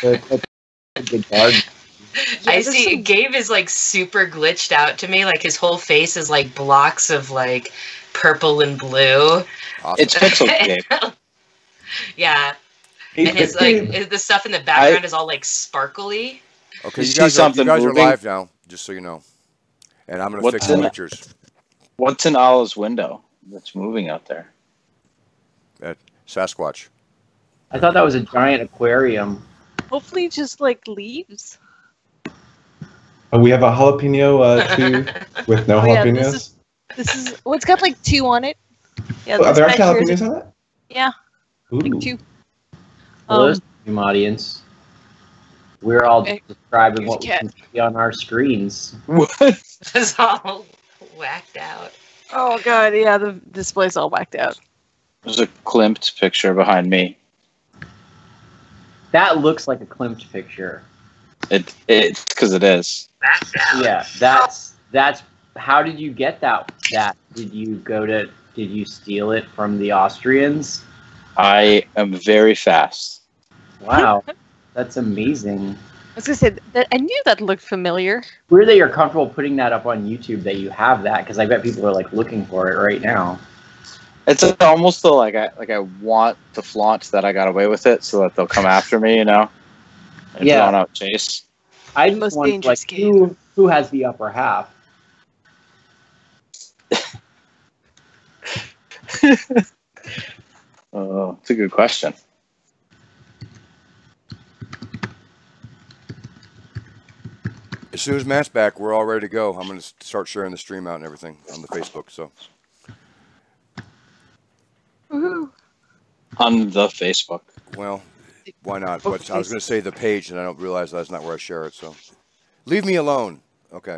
The garden. Yeah, I see. Gabe is like super glitched out to me. Like his whole face is like blocks of like purple and blue. Awesome. It's pixel Gabe. Yeah. And his like the stuff in the background is all like sparkly. Okay, you guys are live now, just so you know. And I'm gonna fix the pictures. What's in Allah's window that's moving out there? Sasquatch. I thought that was a giant aquarium. Hopefully just like leaves. Oh, we have a jalapeno too with no jalapenos. This is it's got like 2 on it. Yeah, are there actually jalapenos on that? Yeah. Ooh. Like 2. Hello, stream audience. We're all describing what we can see on our screens. What? It's all whacked out. Oh god, yeah, the display's all whacked out. There's a Klimt picture behind me. That looks like a Klimt picture. It's because it is. Yeah, that's. How did you get that? Did you steal it from the Austrians? I am very fast. Wow, that's amazing. I was gonna say that I knew that looked familiar. Weird that you're comfortable putting that up on YouTube. That you have that, because I bet people are like looking for it right now. It's almost like I want to flaunt that I got away with it, so that they'll come after me, you know. Yeah. Drawn out chase. I just want like who has the upper half. Oh, it's a good question. As soon as Matt's back, we're all ready to go. I'm going to start sharing the stream out and everything on the Facebook. So. Woohoo. On the Facebook. Well, why not? But I was going to say the page, and I don't realize that's not where I share it. So, leave me alone. Okay.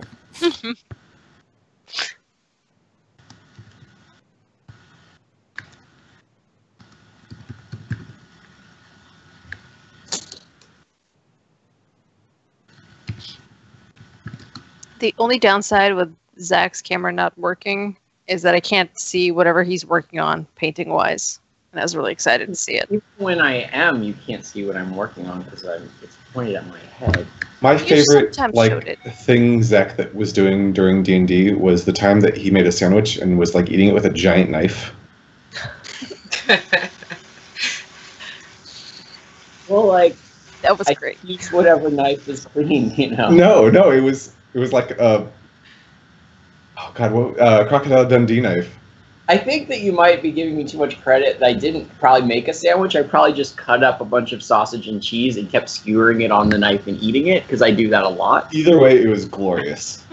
The only downside with Zach's camera not working is that I can't see whatever he's working on painting wise. And I was really excited to see it. Even when I am, you can't see what I'm working on because it's pointed at my head. My favorite thing Zach that was doing during D&D was the time that he made a sandwich and was like eating it with a giant knife. Well, like that was great. Use whatever knife is clean, you know. No, it was like a Crocodile Dundee knife. I think that you might be giving me too much credit that I didn't probably make a sandwich. I probably just cut up a bunch of sausage and cheese and kept skewering it on the knife and eating it, because I do that a lot. Either way, it was glorious.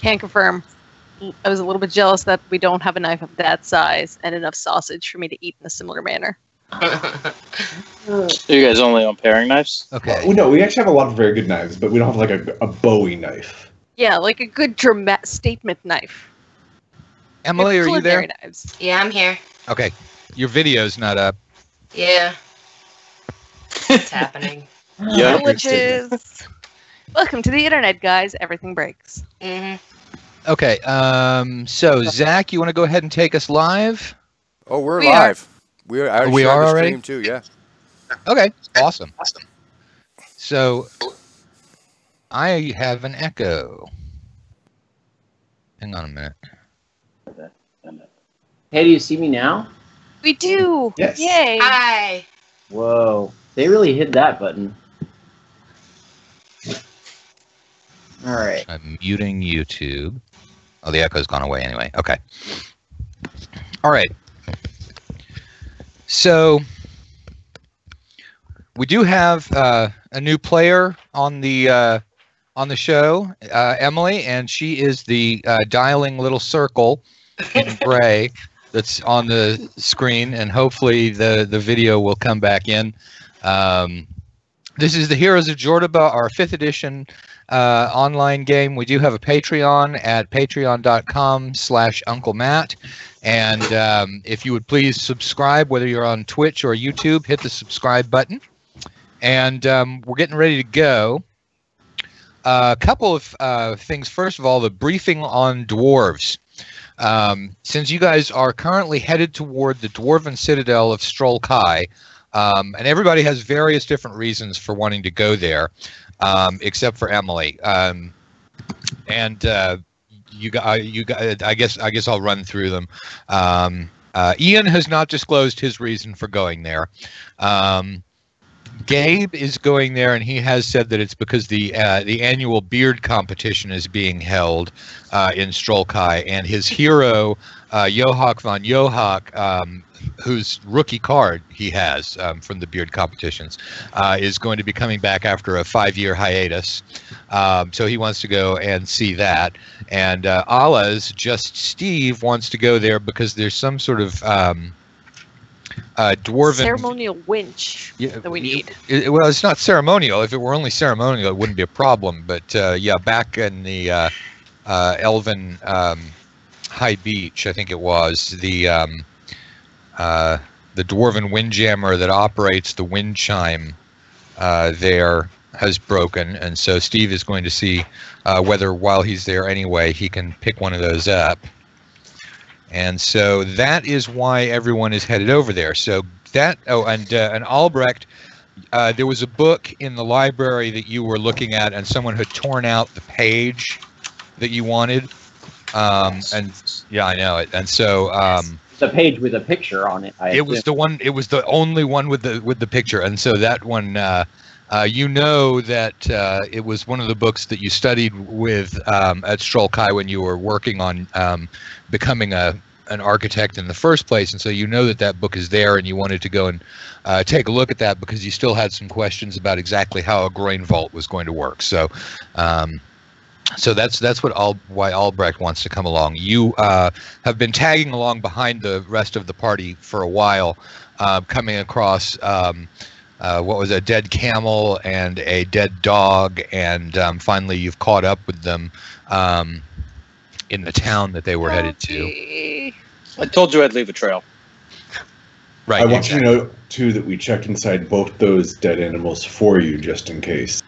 Can confirm. I was a little bit jealous that we don't have a knife of that size and enough sausage for me to eat in a similar manner. You guys only own paring knives? Okay. Well, no, we actually have a lot of very good knives, but we don't have like a Bowie knife. Yeah, like a good statement knife. Emily, are you there? Knives. Yeah, I'm here. Okay. Your video's not up. Yeah. It's happening. Yeah. Glitches. Welcome to the internet, guys. Everything breaks. Mm-hmm. Okay. So, Zach, you want to go ahead and take us live? Oh, we're live. We are already? Stream too, yeah. Okay. Awesome. So, I have an echo. Hang on a minute. Hey, do you see me now? We do. Yes. Yay. Hi. Whoa. They really hit that button. All right. I'm muting YouTube. Oh, the echo's gone away anyway. Okay. All right. So, we do have a new player on the show, Emily, and she is the dialing little circle in gray that's on the screen, and hopefully the video will come back in. This is the Heroes of Jordoba, our 5th edition online game. We do have a Patreon at patreon.com/Uncle Matt. And if you would please subscribe, whether you're on Twitch or YouTube, hit the subscribe button. And we're getting ready to go. A couple of things. First of all, the briefing on dwarves. Since you guys are currently headed toward the Dwarven Citadel of Strolkai, and everybody has various different reasons for wanting to go there, except for Emily. I guess I'll run through them. Ian has not disclosed his reason for going there. Gabe is going there, and he has said that it's because the annual beard competition is being held in Strolkai, and his hero, Johak von Johak, whose rookie card he has from the beard competitions, is going to be coming back after a 5-year hiatus. So he wants to go and see that. And Allah's just Steve wants to go there because there's some sort of dwarven ceremonial winch that we need. Well, it's not ceremonial. If it were only ceremonial, it wouldn't be a problem. But yeah, back in the Elven High Beach, I think it was the dwarven windjammer that operates the wind chime there has broken, and so Steve is going to see whether, while he's there anyway, he can pick one of those up. And so that is why everyone is headed over there. So that, and Albrecht, there was a book in the library that you were looking at, and someone had torn out the page that you wanted. And yeah, I know it. And so the page with a picture on it. It was the one. It was the only one with the picture, and so that one. You know that it was one of the books that you studied with at Strolkai when you were working on becoming an architect in the first place, and so you know that that book is there, and you wanted to go and take a look at that because you still had some questions about exactly how a groin vault was going to work. So, so that's why Albrecht wants to come along. You have been tagging along behind the rest of the party for a while, coming across. What was a dead camel and a dead dog, and finally you've caught up with them in the town that they were headed to. I told you I'd leave a trail. Right. I want you to know, too, that we checked inside both those dead animals for you, just in case.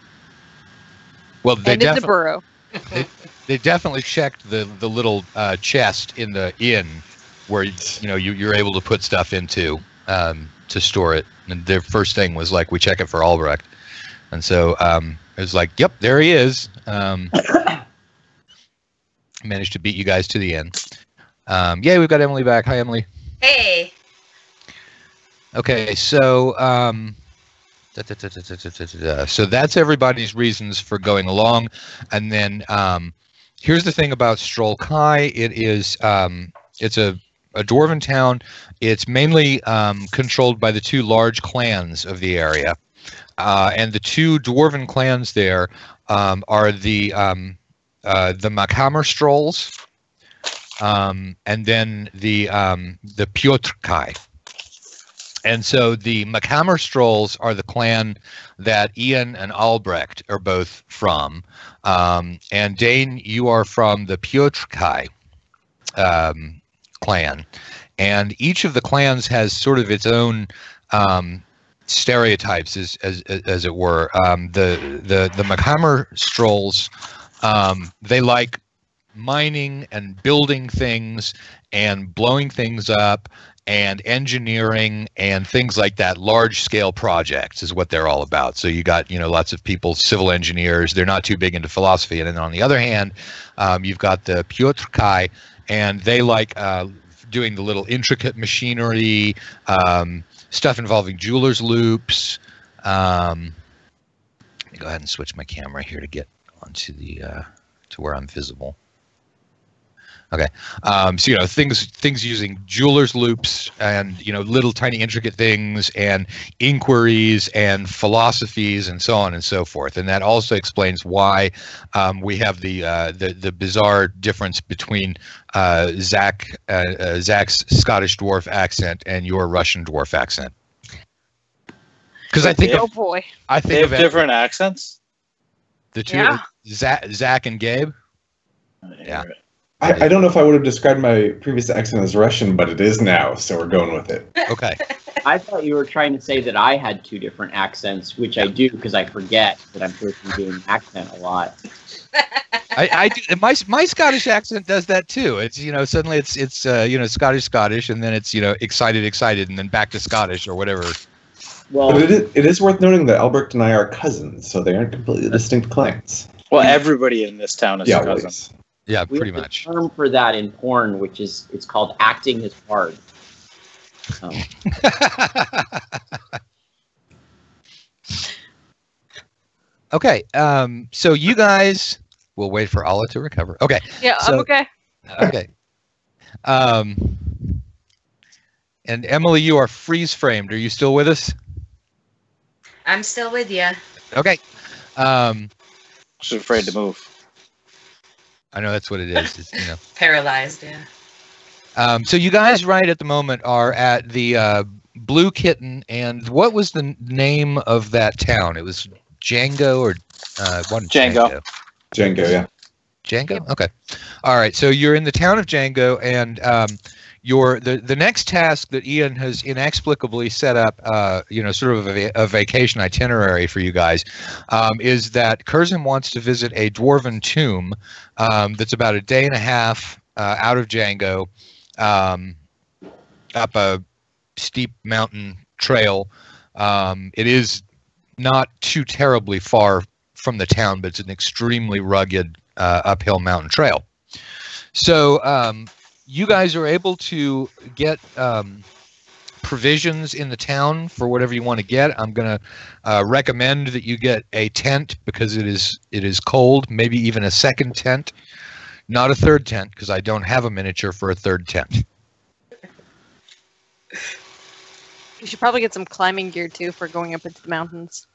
Well, they and in the burrow. They definitely checked the little chest in the inn where you're able to put stuff into to store it. And their first thing was like, we check it for Albrecht. And so it was like, yep, there he is. Managed to beat you guys to the end. Yeah, we've got Emily back. Hi, Emily. Hey. Okay, so so that's everybody's reasons for going along. And then here's the thing about Strolkai. It is it's a dwarven town. It's mainly controlled by the two large clans of the area, and the two dwarven clans there are the Makammerstrolls, and then the Piotrkai. And so the Makammerstrolls are the clan that Ian and Albrecht are both from, and Dane, you are from the Piotrkai clan. And each of the clans has sort of its own stereotypes, as it were. The Makammerstrolls, they like mining and building things and blowing things up and engineering and things like that. Large scale projects is what they're all about. So you got lots of people, civil engineers. They're not too big into philosophy. And then on the other hand, you've got the Piotrkai, and they like doing the little intricate machinery, stuff involving jeweler's loops. Let me go ahead and switch my camera here to get onto the to where I'm visible. Okay, so things using jeweler's loops and little tiny intricate things and inquiries and philosophies and so on and so forth. And that also explains why we have the bizarre difference between Zach's Scottish dwarf accent and your Russian dwarf accent. Because I think oh boy, I think they have different accents. The two, Zach and Gabe. Yeah. I don't know if I would have described my previous accent as Russian, but it is now, so we're going with it. Okay. I thought you were trying to say that I had two different accents, which I do because I forget that I'm supposed to be doing accent a lot. I do. My Scottish accent does that too. It's suddenly it's Scottish, and then it's excited, and then back to Scottish or whatever. Well, but it is worth noting that Albrecht and I are cousins, so they aren't completely distinct clans. Well, everybody in this town is a cousin. Always. Yeah, We pretty have a much. term for that in porn, which is it's called acting is hard. So, Okay, so you guys will wait for Allah to recover. Okay. Yeah, So- I'm okay. Okay. And Emily, you are freeze framed. Are you still with us? I'm still with you. Okay. She's afraid to move. I know that's what it is. It's, Paralyzed, yeah. So you guys right at the moment are at the Blue Kitten, and what was the name of that town? It was Django or what? Django. Django, yeah. Django? Okay. All right. So you're in the town of Django, and the next task that Ian has inexplicably set up, sort of a vacation itinerary for you guys, is that Curzon wants to visit a dwarven tomb that's about a day and a half out of Django, up a steep mountain trail. It is not too terribly far from the town, but it's an extremely rugged uphill mountain trail. So you guys are able to get provisions in the town for whatever you want to get. I'm going to recommend that you get a tent because it is cold, maybe even a second tent, not a third tent because I don't have a miniature for a third tent. You should probably get some climbing gear too for going up into the mountains.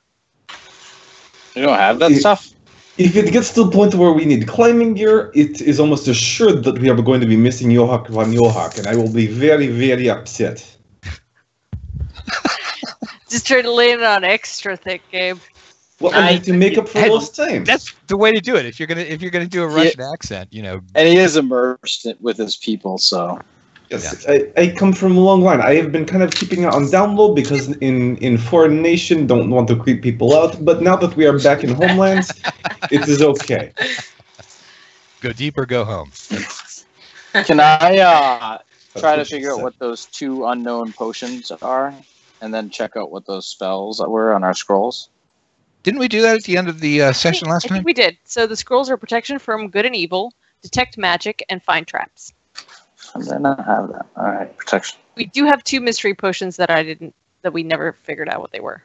You don't have that stuff? If it gets to the point where we need climbing gear, it is almost assured that we are going to be missing Johak van Johak, and I will be very, very upset. Just try to lay it on extra thick, Gabe. Well, I need to make up for lost time. That's the way to do it. If you're gonna do a Russian accent, And he is immersed with his people, so. Yes, yeah. I come from a long line. I have been kind of keeping it on down low because in foreign nation don't want to creep people out. But now that we are back in homelands, it is okay. Go deep or go home. Can I try to figure out what those 2 unknown potions are, and then check out what those spells were on our scrolls? Didn't we do that at the end of the session last I time? think we did. So the scrolls are protection from good and evil, detect magic, and find traps. I did not have that. All right, protection. We do have 2 mystery potions that we never figured out what they were.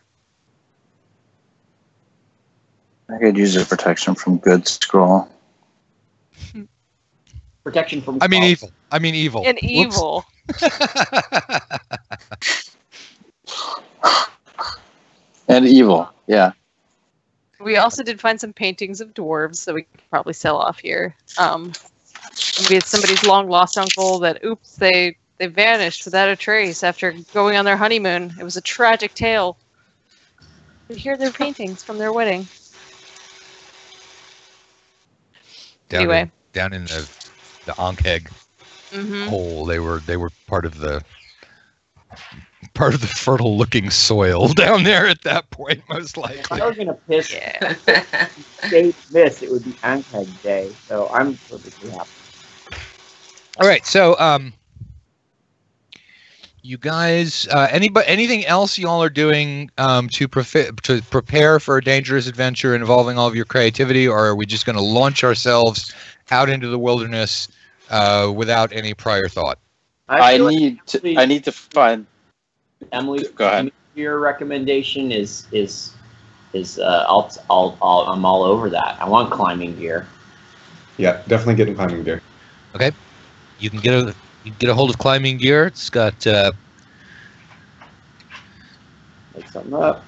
I could use a protection from good scroll. protection from. I mean evil. And evil. And evil, yeah. We also did find some paintings of dwarves that we could probably sell off here. We had somebody's long lost uncle that, oops, they vanished without a trace after going on their honeymoon. It was a tragic tale. We hear their paintings from their wedding. Down in the Ankheg hole, they were part of the fertile looking soil down there at that point, most likely. If I was gonna piss Dave miss, it would be Ankheg Day, so I'm perfectly happy. All right, so you guys, anything else y'all are doing to prepare for a dangerous adventure involving all of your creativity, or are we just going to launch ourselves out into the wilderness without any prior thought? I need to find. Emily, go ahead. Your recommendation is I'm all over that. I want climbing gear. Yeah, definitely getting climbing gear. Okay, you can get a hold of climbing gear. It's got Make something up.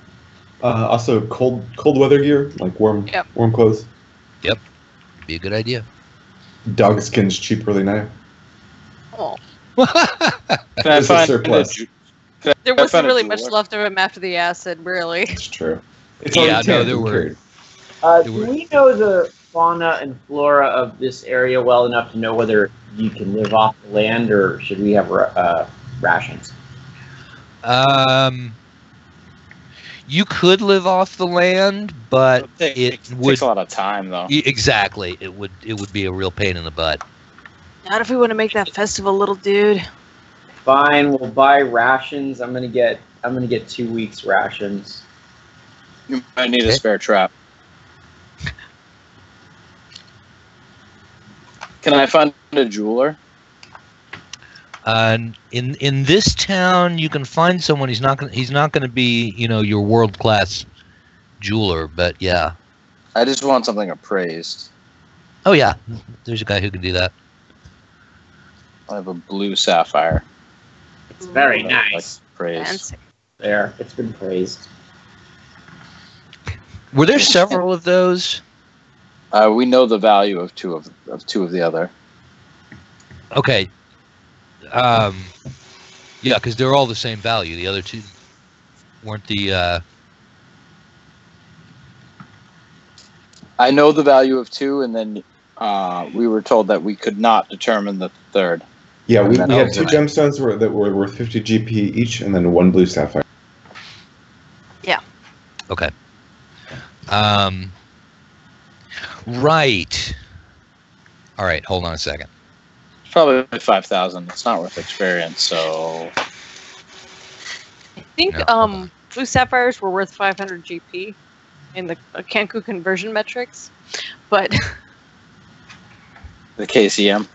Also cold weather gear, like warm clothes. Yep, be a good idea. Dog skin's cheap really now. Oh. Can I find surplus? There wasn't really much left of him after the acid, really. It's true. It's there were. Do we know the fauna and flora of this area well enough to know whether you can live off the land, or should we have rations? You could live off the land, but it takes would a lot of time, though. exactly. It would be a real pain in the butt. Not if we want to make that festival, little dude. Fine, we'll buy rations. I'm gonna get 2 weeks rations. You might need a spare trap. Can I find a jeweler? In this town, you can find someone. He's not gonna be your world class jeweler, but yeah. I just want something appraised. Oh yeah, there's a guy who can do that. I have a blue sapphire. It's very Like nice. praised. Fancy. There, it's been praised. Were there several of those? We know the value of two of the other. Okay. Yeah, because they're all the same value. The other two weren't the. I know the value of two, and then we were told that we could not determine the third. Yeah, we had Okay. 2 gemstones that were worth 50 GP each, and then 1 blue sapphire. Okay. Right. All right. Hold on a second. It's probably 5,000. It's not worth experience, so I think No. blue sapphires were worth 500 GP in the Kanku conversion metrics, but the KCM.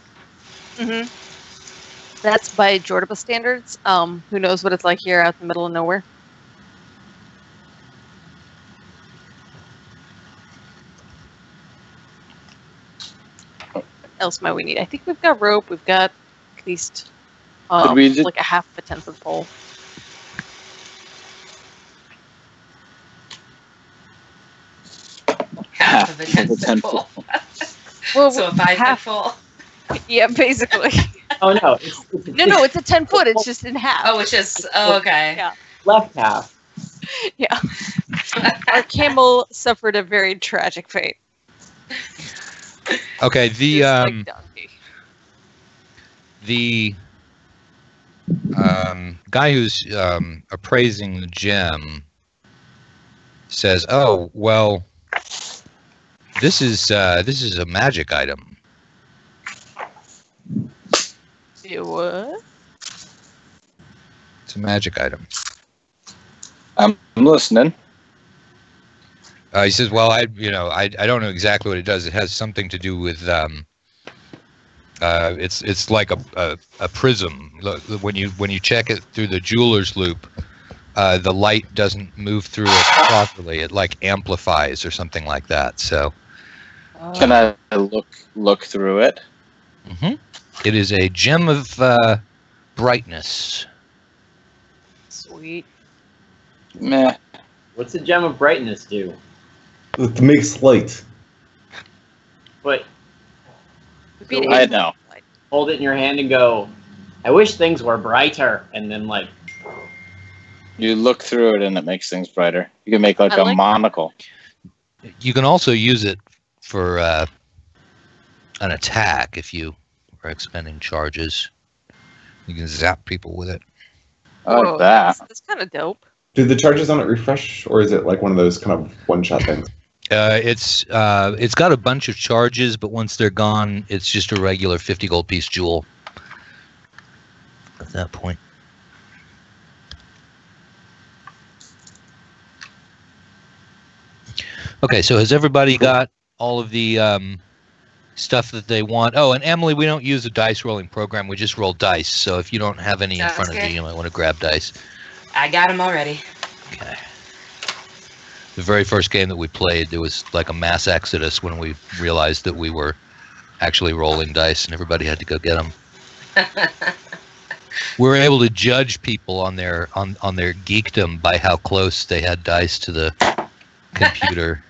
that's by Jordoba standards. Who knows what it's like here out in the middle of nowhere? Else might we need? I think we've got rope. We've got at least Did we like a half of a 10-foot pole. Half of a 10 10 foot pole. Well, So a 5 foot half. pole. Yeah, basically. Oh no, No, it's a 10 foot. It's just in half. Oh, which is okay. Yeah. left half. Yeah. Our camel suffered a very tragic fate. Okay. Just like donkey. The guy who's appraising the gem says, "Oh, well, this is a magic item." Do what? It's a magic item. I'm listening. He says, "Well, I don't know exactly what it does. It has something to do with it's like a prism. Look, when you check it through the jeweler's loop, the light doesn't move through it properly. It like amplifies or something like that. So, Can I look through it? it is a gem of brightness. Sweet. Meh. What's a gem of brightness do? It makes light. But I know. hold it in your hand and go, I wish things were brighter, and then like You look through it and it makes things brighter. You can make like I a like- monocle. You can also use it for an attack if you are expending charges. You can zap people with it. I like that. That's kind of dope. Do the charges on it refresh, or is it like one of those kind of one-shot things? It's got a bunch of charges, but once they're gone, it's just a regular 50 gold piece jewel. At that point. Okay, so has everybody got all of the stuff that they want? Oh, and Emily, we don't use a dice rolling program. We just roll dice. So if you don't have any in Sounds front of good. you, you might want to grab dice. I got him already. Okay. The very first game that we played, there was like a mass exodus when we realized that we were actually rolling dice, and everybody had to go get them. We were able to judge people on their geekdom by how close they had dice to the computer.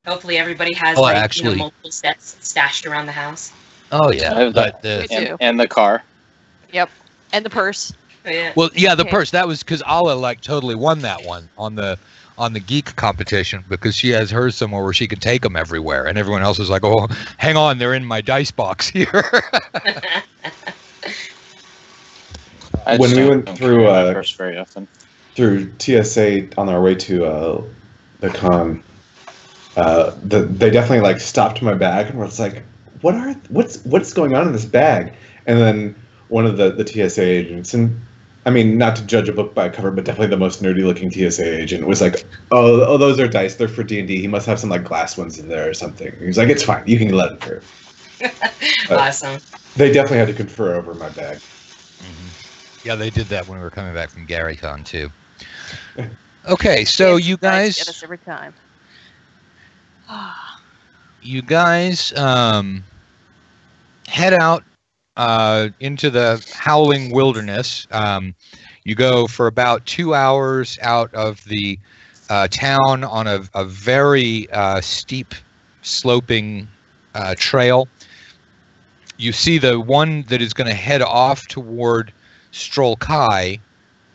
Hopefully everybody has Oh, actually- multiple sets stashed around the house. Oh I yeah, have but that. Me too. And the car. Yep. And the purse. Oh, yeah. well, yeah, the Okay. purse. That was because Ala like totally won that one on the geek competition because she has hers somewhere where she can take them everywhere, and everyone else is like, "Oh, hang on, they're in my dice box here." I When just we don't went through, carry my purse very often. through TSA on our way to the con, they definitely like stopped my bag and was like, what's going on in this bag? And then one of the TSA agents, and I mean, not to judge a book by a cover, but definitely the most nerdy looking TSA agent was like, oh, those are dice. They're for D&D. He must have some like glass ones in there or something. He was like, it's fine. You can let him through. Awesome. They definitely had to confer over my bag. Mm-hmm. Yeah, they did that when we were coming back from GaryCon too. Okay, so you guys get us every time. You guys head out into the howling wilderness. You go for about 2 hours out of the town on a very steep, sloping trail. You see the one that is going to head off toward Strolkai,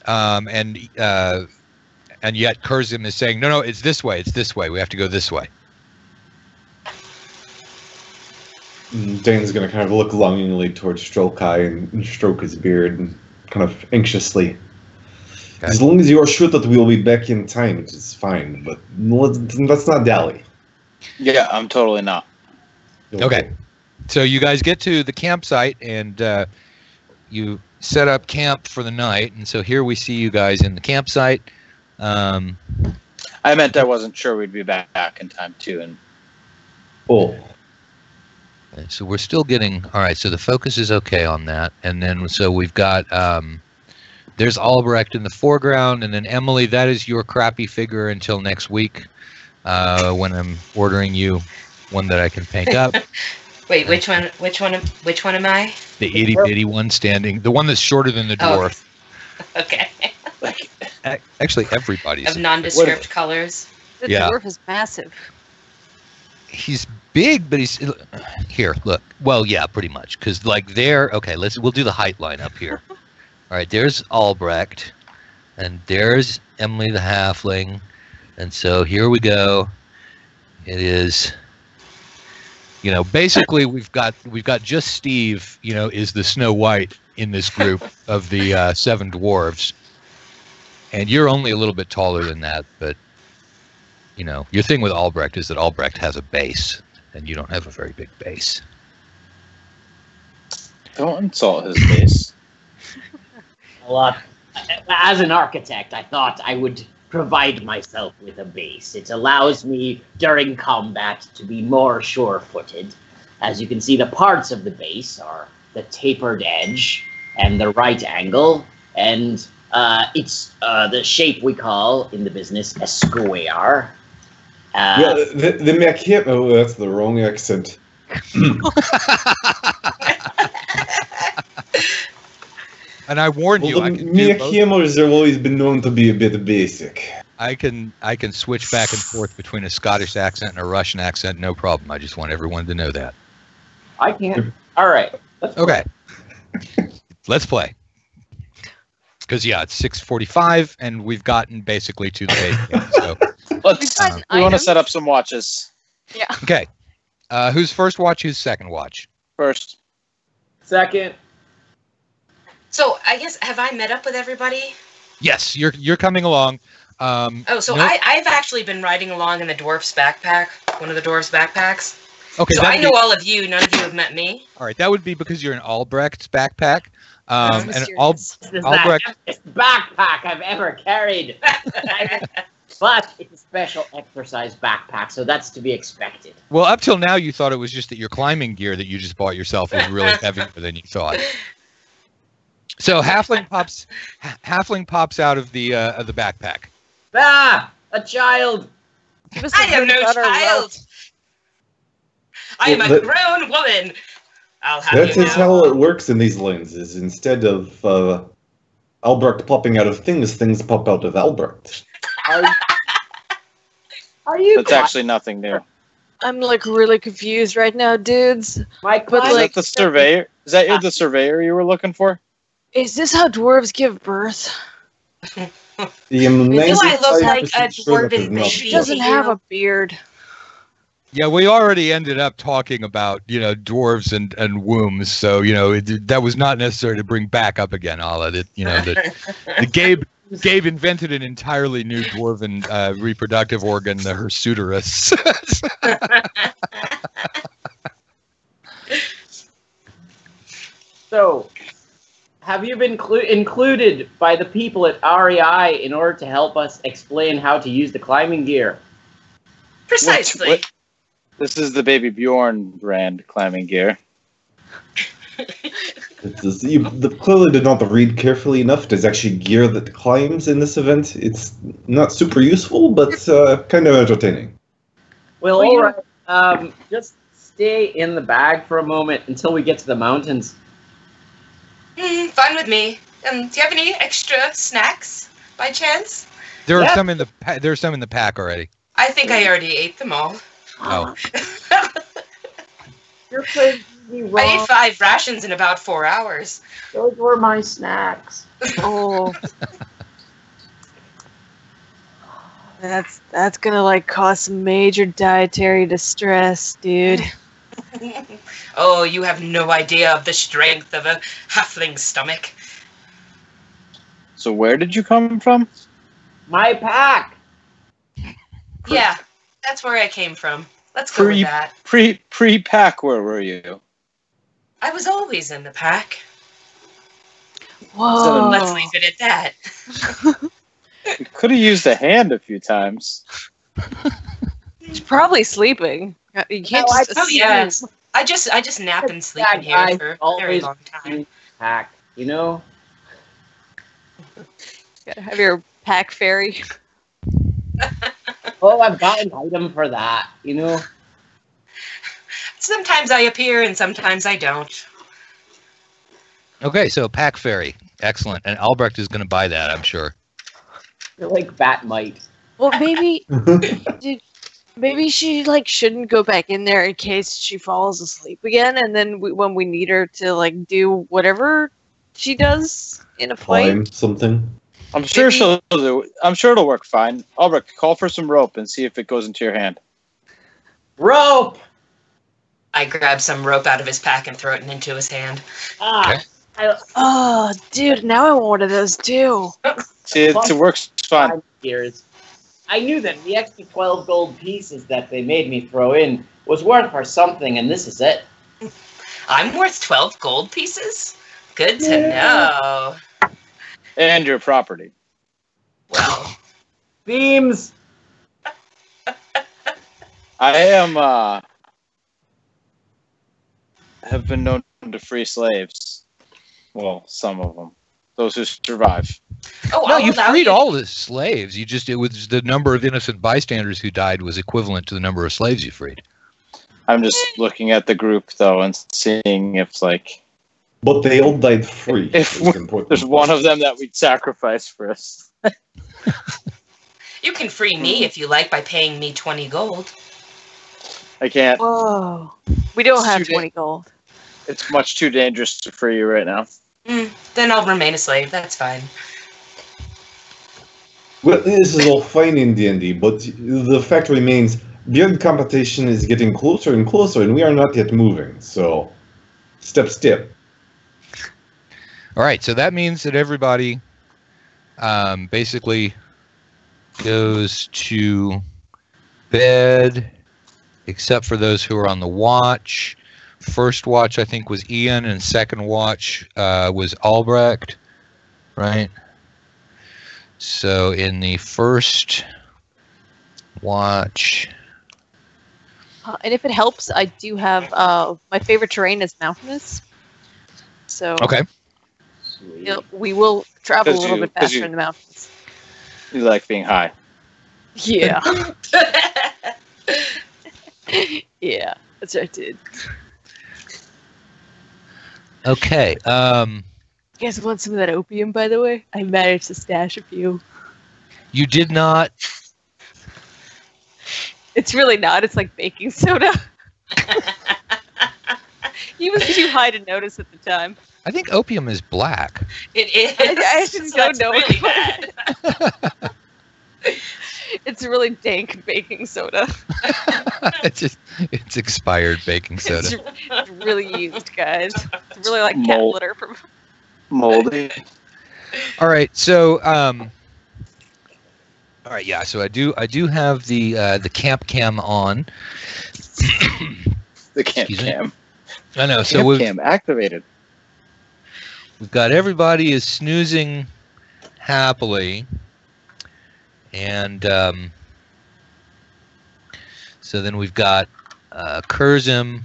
and yet Kurzim is saying, no, it's this way, we have to go this way. Dane's going to kind of look longingly towards Strolkai and stroke his beard and kind of anxiously. Okay. As long as you are sure that we will be back in time, it is fine, but let's not dally. Yeah, I'm totally not. Okay. So you guys get to the campsite and you set up camp for the night, and so here we see you guys in the campsite. I meant I wasn't sure we'd be back in time too. And so we're still getting all right. So the focus is okay on that, and then so we've got there's Albrecht in the foreground, and then Emily. That is your crappy figure until next week, when I'm ordering you one that I can paint up. Wait, which one am I? The itty bitty one standing, the one that's shorter than the dwarf. Oh, okay. Actually, everybody's of nondescript colors. The dwarf is massive. He's big, but he's here. Look, well, yeah, pretty much, because like there. Okay, we'll do the height line up here. All right, there's Albrecht, and there's Emily the halfling, and so here we go. It is. You know, basically, we've got just Steve. You know, is the Snow White in this group of the 7 dwarves, and you're only a little bit taller than that. But you know, your thing with Albrecht is that Albrecht has a base, and you don't have a very big base. Don't insult his base. Well, as an architect, I thought I would provide myself with a base. It allows me during combat to be more sure-footed. As you can see, the parts of the base are the tapered edge and the right angle, and it's the shape we call in the business a square. Yeah, the Machiavelli. Oh, that's the wrong accent. And I warned you. The Machiavellis have always been known to be a bit basic. I can switch back and forth between a Scottish accent and a Russian accent, no problem. I just want everyone to know that. I can't. All right. Okay. Let's play. Because yeah, it's 6:45, and we've gotten basically to the base game. So we want to set up some watches. Yeah. Okay. Who's first watch? Who's second watch? First. Second. So I guess have I met up with everybody? Yes, you're coming along. So I've actually been riding along in the dwarf's backpack, one of the dwarf's backpacks. Okay. So I know all of you. None of you have met me. All right, that would be because you're in Albrecht's backpack. And This is Albrecht. the heaviest backpack I've ever carried. But it's a special exercise backpack, so that's to be expected. Well, up till now, you thought it was just that your climbing gear that you just bought yourself was really heavier than you thought. So halfling pops out of the backpack. Ah, a child. I am no child. I am a grown woman. I'll have That you is know. how it works in these lenses. Instead of Albrecht popping out of things pop out of Albrecht. Are you? That's actually nothing new. I'm like really confused right now, dudes. My But, Is like, that the surveyor? Is that the surveyor you were looking for? Is this how dwarves give birth? Do I look like a dwarven baby? She doesn't have a beard. Yeah, we already ended up talking about dwarves and wombs, so that was not necessary to bring back up again, Ala. That the Gabe invented an entirely new dwarven reproductive organ, the hirsuterus. So, have you been included by the people at REI in order to help us explain how to use the climbing gear? Precisely. This is the Baby Bjorn brand climbing gear. You clearly did not read carefully enough. There's actually gear that climbs in this event. It's not super useful, but kind of entertaining. Well, all right. Just stay in the bag for a moment until we get to the mountains. Fine with me. Do you have any extra snacks, by chance? There are some in the there's some in the pack already. I think I already ate them all. Oh. You're crazy wrong. I ate 5 rations in about 4 hours. Those were my snacks. Oh. That's gonna like cause some major dietary distress, dude. Oh, you have no idea of the strength of a halfling's stomach. So where did you come from? My pack. Yeah, that's where I came from. Let's go with that. Pre-pack, where were you? I was always in the pack. Whoa. Let's leave it at that. You could have used a hand a few times. He's probably sleeping. You can't No, just Oh assume. yeah, I just nap and sleep in here for a very long time. Pack, you know? Gotta have your pack fairy. Oh, I've got an item for that, you know? Sometimes I appear and sometimes I don't. Okay, so pack fairy, excellent, and Albrecht is going to buy that, I'm sure. You're like Batmite. Well, maybe she like shouldn't go back in there in case she falls asleep again, and then when we need her to like do whatever she does in a fight. Climb something. I'm sure she'll do. I'm sure it'll work fine. Albrecht, call for some rope and see if it goes into your hand. Rope! I grab some rope out of his pack and throw it into his hand. Ah, Oh, dude, now I want one of those too. See, it works fine. Years. I knew that the extra 12 gold pieces that they made me throw in was worth for something, and this is it. I'm worth 12 gold pieces? Good to know. And your property. Well, Themes! I am, have been known to free slaves. Well, some of them. Those who survive. oh, No, I'll you allow freed all the slaves. It was the number of innocent bystanders who died was equivalent to the number of slaves you freed. I'm just looking at the group, though, and seeing if, like... But they all died free. If is important. there's one of them that we'd sacrifice for us. You can free me if you like by paying me 20 gold. I can't. Whoa. We don't have Shoot it. 20 gold. It's much too dangerous to free you right now. Then I'll remain a slave. That's fine. Well, this is all fine in D&D, but the fact remains, beard competition is getting closer and closer, and we are not yet moving. So, step. All right, so that means that everybody basically goes to bed, except for those who are on the watch. First watch, I think, was Ian, and second watch was Albrecht, right? So in the first watch... And if it helps, I do have my favorite terrain is mountainous. So Okay. we will travel a 'Cause little you- bit 'cause faster you- in the mountains. You like being high. Yeah. Yeah, that's what I did. Okay. You guys want some of that opium, by the way? I managed to stash a few. You did not... It's really not. It's like baking soda. He was too high to notice at the time. I think opium is black. It is. I just don't That's know. really bad. It's really dank baking soda. It's expired baking soda. It's really used, guys. It's really like cat Mold. litter from. Moldy. All right, so All right, yeah. So I do have the camp cam on. The camp Excuse me? cam. I know. So Camp we've cam activated. got everybody is snoozing happily, and so then we've got Kurzim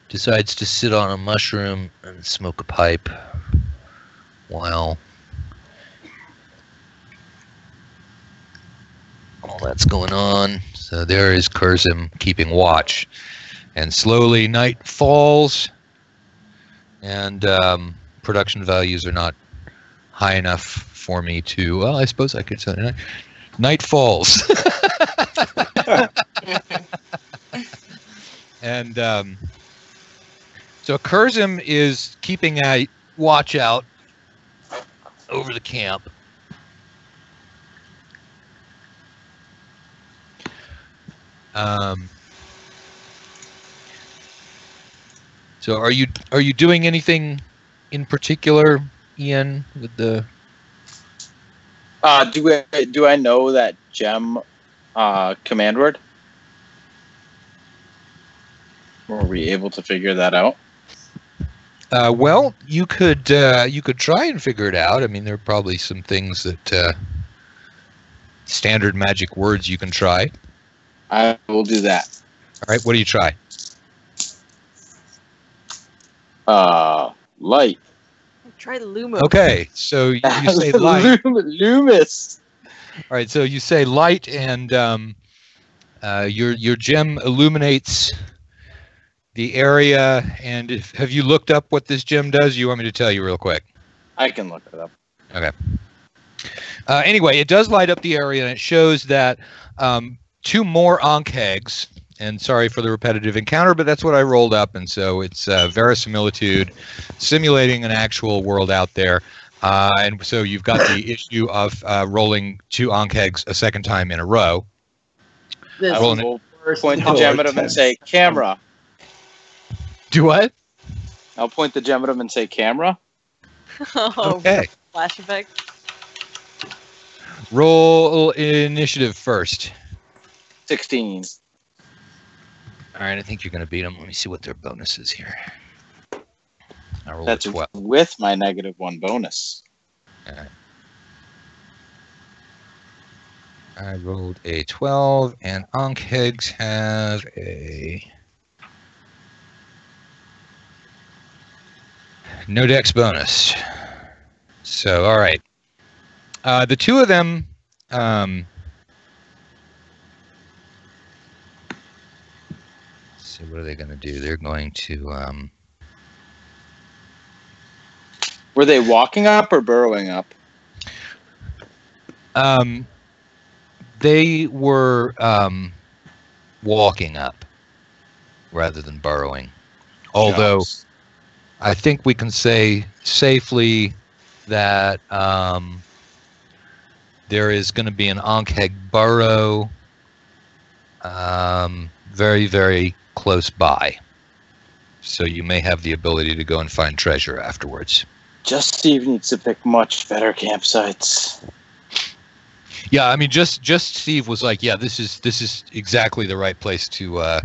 decides to sit on a mushroom and smoke a pipe while all that's going on. So there is Kurzim keeping watch. And slowly night falls, and production values are not high enough for me to, well, I suppose I could say night falls. And so Kurzim is keeping a watch out over the camp. So are you doing anything in particular, Ian, with the? Do I know that gem command word? Were we able to figure that out? Well, you could try and figure it out. I mean, there are probably some things that standard magic words you can try. I will do that. All right, what do you try? Light. Try Lumos. Okay, so you say light. Loomis. All right, so you say light, and your gem illuminates the area. And have you looked up what this gem does? You want me to tell you real quick? I can look it up. Okay. Anyway, it does light up the area, and it shows that 2 more Ankh eggs. And sorry for the repetitive encounter, but that's what I rolled up, and so it's verisimilitude, simulating an actual world out there. And so you've got the issue of rolling 2 Ankh eggs a second time in a row. I will point the gem at him and say, camera. Do what? I'll point the gem at him and say, camera. Oh, Okay. flash effect. Roll initiative first. 16. All right, I think you're going to beat them. Let me see what their bonus is here. I rolled That's a 12. with my -1 bonus. All right. I rolled a 12, and Ankh eggs have a no dex bonus. So, all right. The 2 of them. So what are they going to do? They're going to. Were they walking up or burrowing up? They were walking up rather than burrowing. Although Yes. I think we can say safely that there is going to be an Ankh egg burrow very, very close by. So you may have the ability to go and find treasure afterwards. Just Steve needs to pick much better campsites. Yeah, I mean, just Steve was like, yeah, this is exactly the right place to. Oh,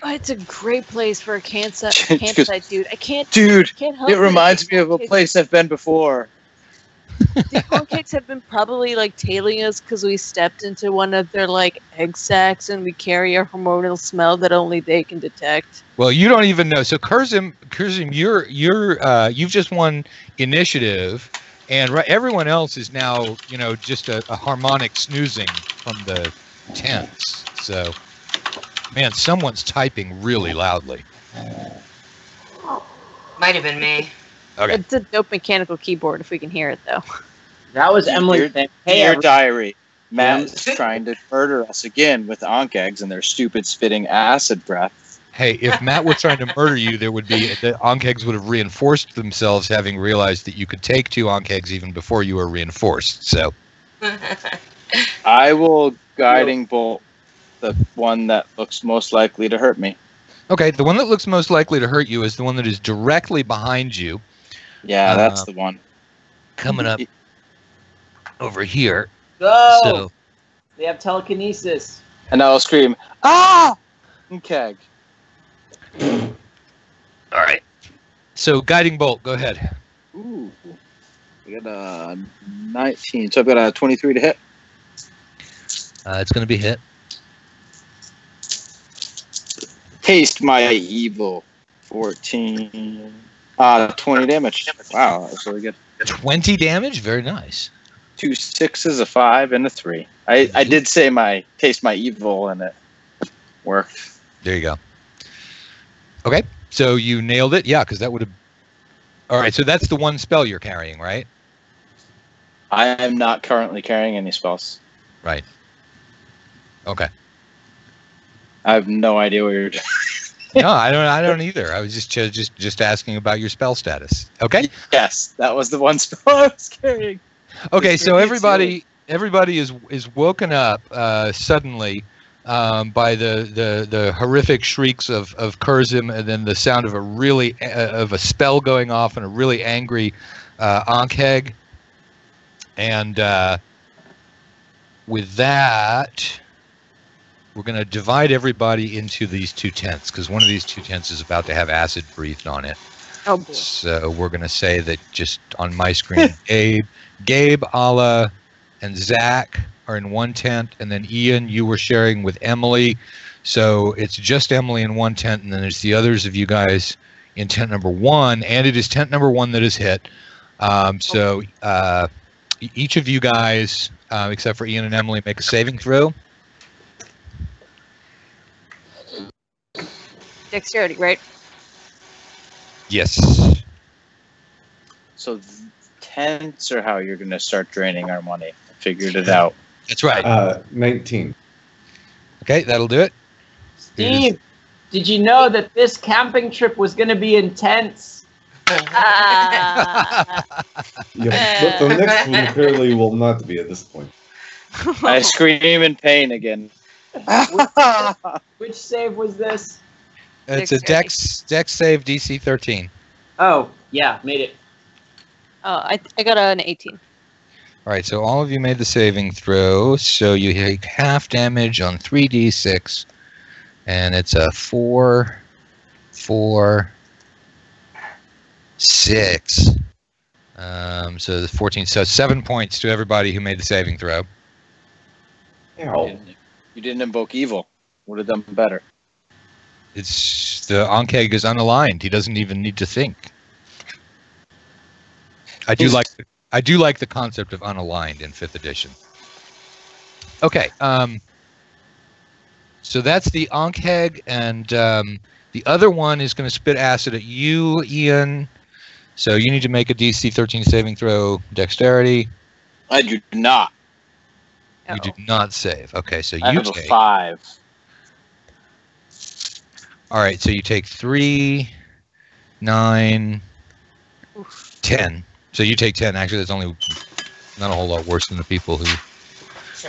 it's a great place for a campsite, dude. I can't. Dude, can't help it reminds me of a place I've been before. The pancakes have been probably like tailing us because we stepped into one of their like egg sacs and we carry a hormonal smell that only they can detect. Well, you don't even know. So Kurzim, you've just won initiative, and everyone else is now, just a harmonic snoozing from the tents. So, man, someone's typing really loudly. Might have been me. Okay. It's a dope mechanical keyboard if we can hear it though. That was Emily saying, hey, Your every- diary. Matt is trying to murder us again with Ankh eggs and their stupid spitting acid breath. Hey, if Matt were trying to murder you, there would be the Ankh eggs would have reinforced themselves, having realized that you could take 2 Ankh eggs even before you were reinforced. So, I will guiding bolt the one that looks most likely to hurt me. okay, the one that looks most likely to hurt you is the one that is directly behind you, Yeah, that's the one. coming up over here. Go! So They have telekinesis. And I'll scream, ah! Okay. all right. So guiding bolt, go ahead. Ooh. I got a 19, so I've got a 23 to hit. It's going to be hit. Taste my evil. 14. 20 damage. Wow, that was really good. 20 damage. Very nice. 2 6s, a 5, and a 3. I did say my taste my evil, and it worked. There you go. Okay, so you nailed it. Yeah, because that would have. All right, so that's the one spell you're carrying, right? I am not currently carrying any spells. Right. Okay. I have no idea what you're doing. No, I don't either. I was just asking about your spell status. Okay. Yes, that was the one spell I was carrying. Okay, so everybody is woken up suddenly by the horrific shrieks of Kurzim, and then the sound of a spell going off and a really angry Ankheg. And with that, we're going to divide everybody into these two tents, because one of these two tents is about to have acid breathed on it. Oh, boy. So we're going to say that just on my screen, Gabe, Ala, and Zach are in one tent, and then Ian, you were sharing with Emily. So it's just Emily in one tent, and then there's the others of you guys in tent number 1, and it is tent number 1 that is hit. So each of you guys, except for Ian and Emily, make a saving throw. Dexterity, right? Yes. So tents are how you're going to start draining our money. I figured it out. That's right. 19. Okay, that'll do it. Steve, did you know that this camping trip was going to be intense? Yeah, but the next one clearly will not be at this point. I scream in pain again. Which save was this? It's a dex save DC 13. Oh, yeah, made it. I got an 18. All right, so all of you made the saving throw, so you take half damage on 3d6, and it's a 4, 4, 6. So the 14, so 7 points to everybody who made the saving throw. Ow. You didn't invoke evil. Would have done better. It's the Ankheg is unaligned. He doesn't even need to think. I do like the concept of unaligned in 5th edition. Okay, so that's the Ankheg, and the other one is going to spit acid at you, Ian. So you need to make a DC 13 saving throw, dexterity. I do not. You do not save. Okay, so I you have a take 5. All right, so you take 3, 9, 10. So you take 10. Actually, that's only not a whole lot worse than the people who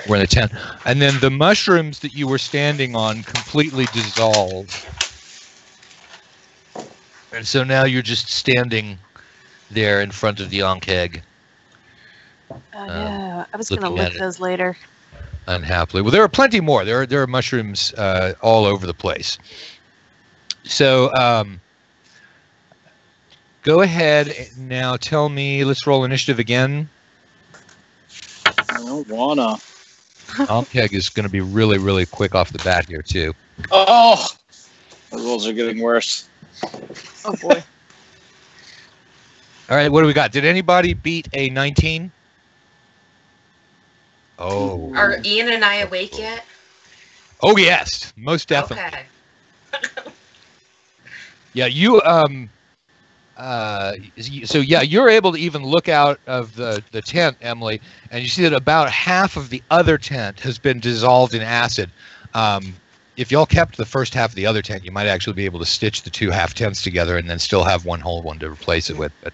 were in the tent. And then the mushrooms that you were standing on completely dissolve. And so now you're just standing there in front of the Ankheg. Yeah, I was going to looking at lick it. those later. Unhappily. Well, there are plenty more. There are mushrooms all over the place. So go ahead now. Tell me. Let's roll initiative again. I don't wanna. Ankheg is going to be really, really quick off the bat here too. Oh, the rolls are getting worse. Oh, boy. All right, what do we got? Did anybody beat a 19? Oh. Are Ian and I awake yet? Oh yes, most definitely. Okay. Yeah, you so yeah, you're able to even look out of the tent, Emily, and you see that about half of the other tent has been dissolved in acid. If y'all kept the first half of the other tent, you might actually be able to stitch the 2 half tents together and then still have one whole one to replace it with. But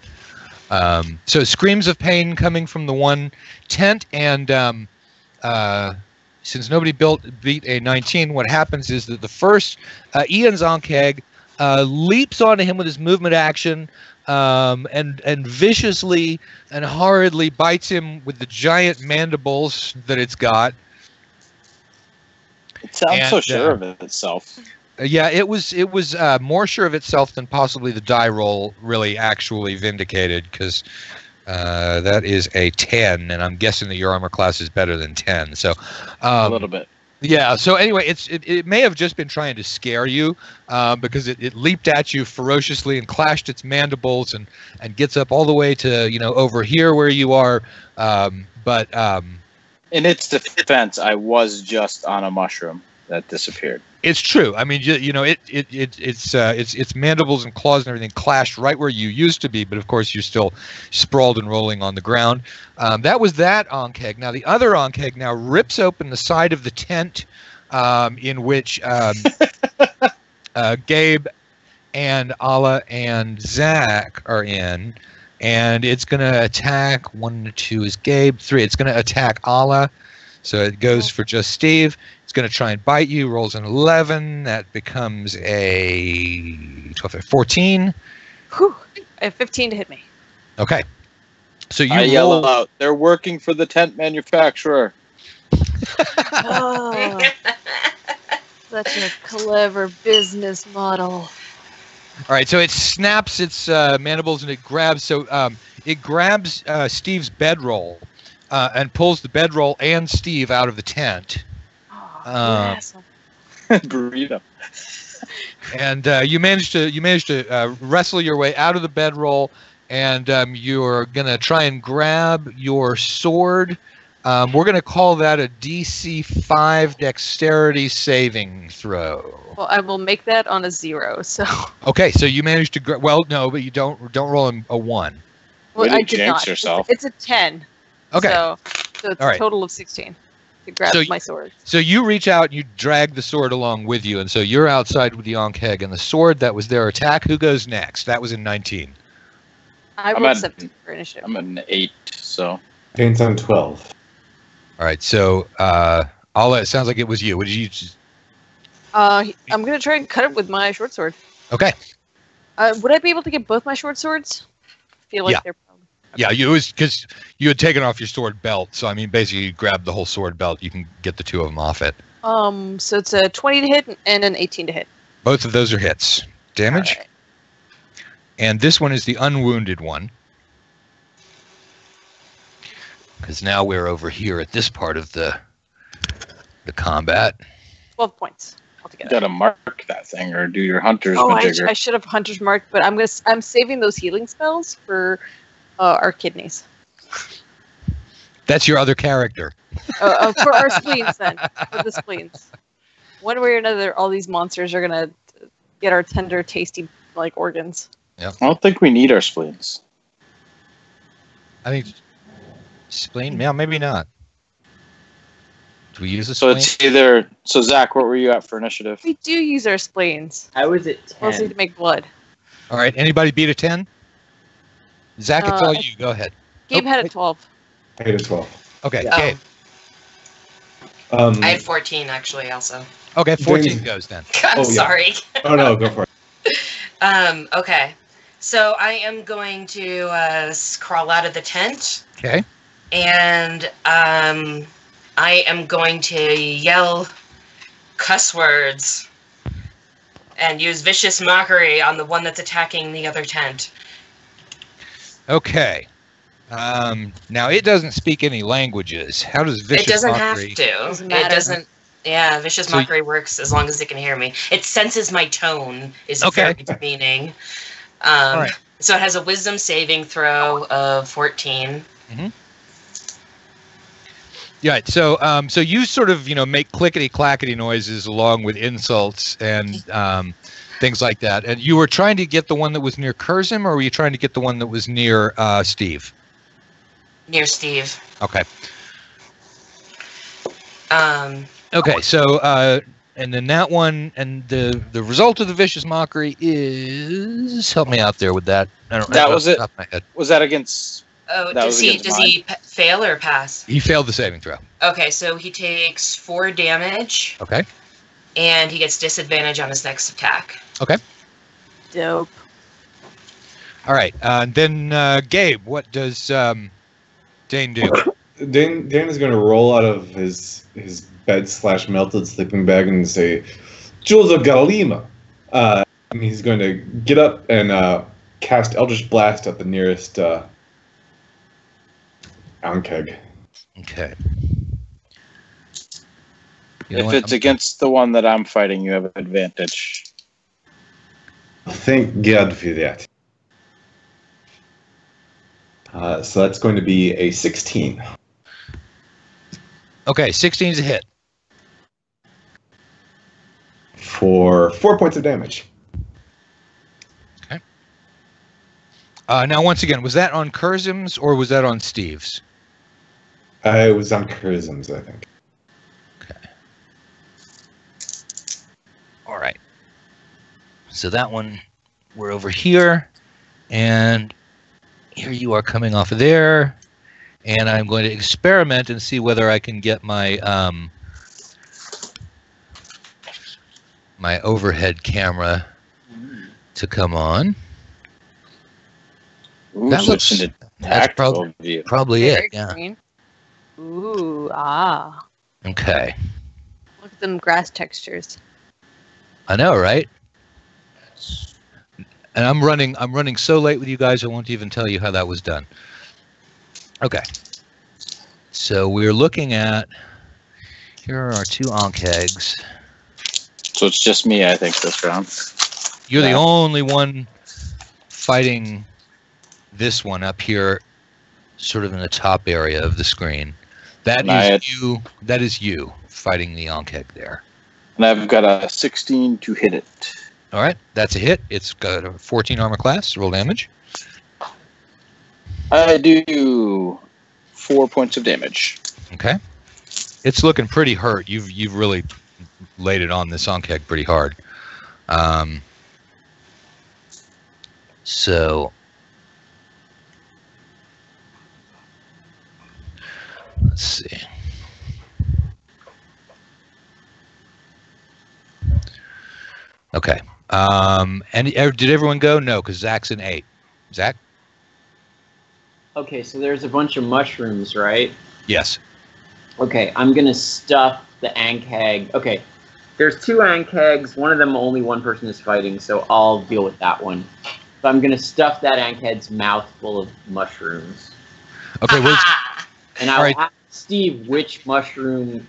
so screams of pain coming from the one tent, and since nobody beat a 19, what happens is that the first Ian's Ankheg leaps onto him with his movement action, and viciously and horridly bites him with the giant mandibles that it's got. It sounds so sure of itself. Yeah, it was more sure of itself than possibly the die roll really actually vindicated, because that is a 10, and I'm guessing that your armor class is better than 10. So A little bit. yeah. So anyway, it may have just been trying to scare you, because it leaped at you ferociously and clashed its mandibles and gets up all the way to over here where you are. But In its defense, I was just on a mushroom that disappeared. it's true. I mean, its mandibles and claws and everything clashed right where you used to be, but of course you're still sprawled and rolling on the ground. That was that Ankeg. Now the other Ankeg now rips open the side of the tent, in which Gabe and Ala and Zach are in, and it's going to attack. 1 to 2 is Gabe. 3, it's going to attack Ala. So it goes for just Steve. It's going to try and bite you. Rolls an 11. That becomes a 12, 14. Whew. I have 15 to hit me. Okay. So you I yell roll. out, "They're working for the tent manufacturer." Oh, such a clever business model. All right. So it snaps its mandibles and it grabs. So it grabs Steve's bedroll and pulls the bedroll and Steve out of the tent. Oh, yes. Burrito. And you managed to wrestle your way out of the bedroll, and you're gonna try and grab your sword. We're gonna call that a DC 5 dexterity saving throw. Well, I will make that on a 0. So. Okay, so you managed to well, no, but you don't roll a 1. Well, Way to I did jinx not. yourself. It's a 10. Okay. So it's All right. a total of 16 to grab So my sword. So you reach out and you drag the sword along with you, and so you're outside with the Ankeg and the sword. That was their attack. Who goes next? That was in 19. I I'm rolled at- 17 for initiative. I'm an 8, so Pain's on 12. All right, so Ala, it sounds like it was you. What did you? I'm gonna try and cut it with my short sword. Okay. Would I be able to get both my short swords? I feel like Yeah. they're. Yeah, you was because you had taken off your sword belt. So I mean, basically, you grab the whole sword belt. You can get the two of them off it. So it's a 20 to hit and an 18 to hit. Both of those are hits. Damage. All right. And this one is the unwounded one. Because now we're over here at this part of the combat. 12 points you altogether. gotta mark that thing or do your hunter's Oh, majigger. I should have hunter's marked, but I'm saving those healing spells for our kidneys. That's your other character. For our spleens, then. For the spleens. One way or another, all these monsters are gonna get our tender, tasty organs. I don't think we need our spleens. I think spleen. Yeah, maybe not. Do we use a So spleen? it's either. So Zach, what were you at for initiative? We do use our spleens, I was at 10. mostly to make blood. All right. Anybody beat a 10? Zach, it's all I- you. Go ahead. Gabe Oh, had wait. a 12. 8 to 12. Okay. Yeah. Gabe. I have 14 actually also. Okay. 14 James- goes then. I'm Oh, yeah. sorry. Oh, no, go for it. Okay. So I am going to crawl out of the tent, Okay. and I am going to yell cuss words and use vicious mockery on the one that's attacking the other tent. Okay. Now it doesn't speak any languages. How does vicious It doesn't mockery? have to. Doesn't It matter. doesn't. Yeah, vicious So- mockery works as long as it can hear me. It senses my tone is Okay. very demeaning. All right. So it has a wisdom saving throw of 14. Yeah. So so you sort of make clickety clackety noises along with insults and things like that. And you were trying to get the one that was near Curzim, or were you trying to get the one that was near Steve? Near Steve. Okay. Um, Okay, so and then that one, and the result of the vicious mockery is, help me out there with that. I don't That know was off the it. top of my head. Was that against? oh, That does was he against fail or pass? He failed the saving throw. Okay, so he takes 4 damage, Okay. and he gets disadvantage on his next attack. Dope. All right. Then Gabe, what does Dane do? Dan is going to roll out of his bed / melted sleeping bag and say, "Jules of Galima." And he's going to get up and cast Eldritch Blast at the nearest Ankeg. Okay. If it's against the one that I'm fighting, you have advantage. Thank God for that. So that's going to be a 16. Okay, 16 is a hit. For 4 points of damage. Okay. Now, once again, was that on Curzim's or was that on Steve's? It was on Curzim's, I think. Okay. All right. So that one, we're over here, and here you are coming off of there, and I'm going to experiment and see whether I can get my my overhead camera to come on. Ooh, That so looks- it's an That's tactical view. probably Very it. Yeah. green. Ooh, ah. Okay. Look at them grass textures. I know, right? And I'm running so late with you guys, I won't even tell you how that was done. Okay. So we're looking at, here are our two Ankhegs. So it's just me, I think, this round. You're the Yeah. only one fighting this one up here, sort of in the top area of the screen. That And I is you. That is you fighting the Ankheg there. And I've got a 16 to hit it. All right, that's a hit. It's got a 14 armor class. Roll damage. I do 4 points of damage. Okay. It's looking pretty hurt. You've really laid it on this Ankheg pretty hard. So let's see. Okay. And did everyone go? No, because Zach's an 8. Zach? Okay, so there's a bunch of mushrooms, right? Yes. Okay, I'm gonna stuff the Ankheg. Okay, there's 2 Ankhegs. One of them only one person is fighting, so I'll deal with that one. So I'm gonna stuff that Ankheg's mouth full of mushrooms, Okay. Well, and I'll Alright. ask Steve which mushroom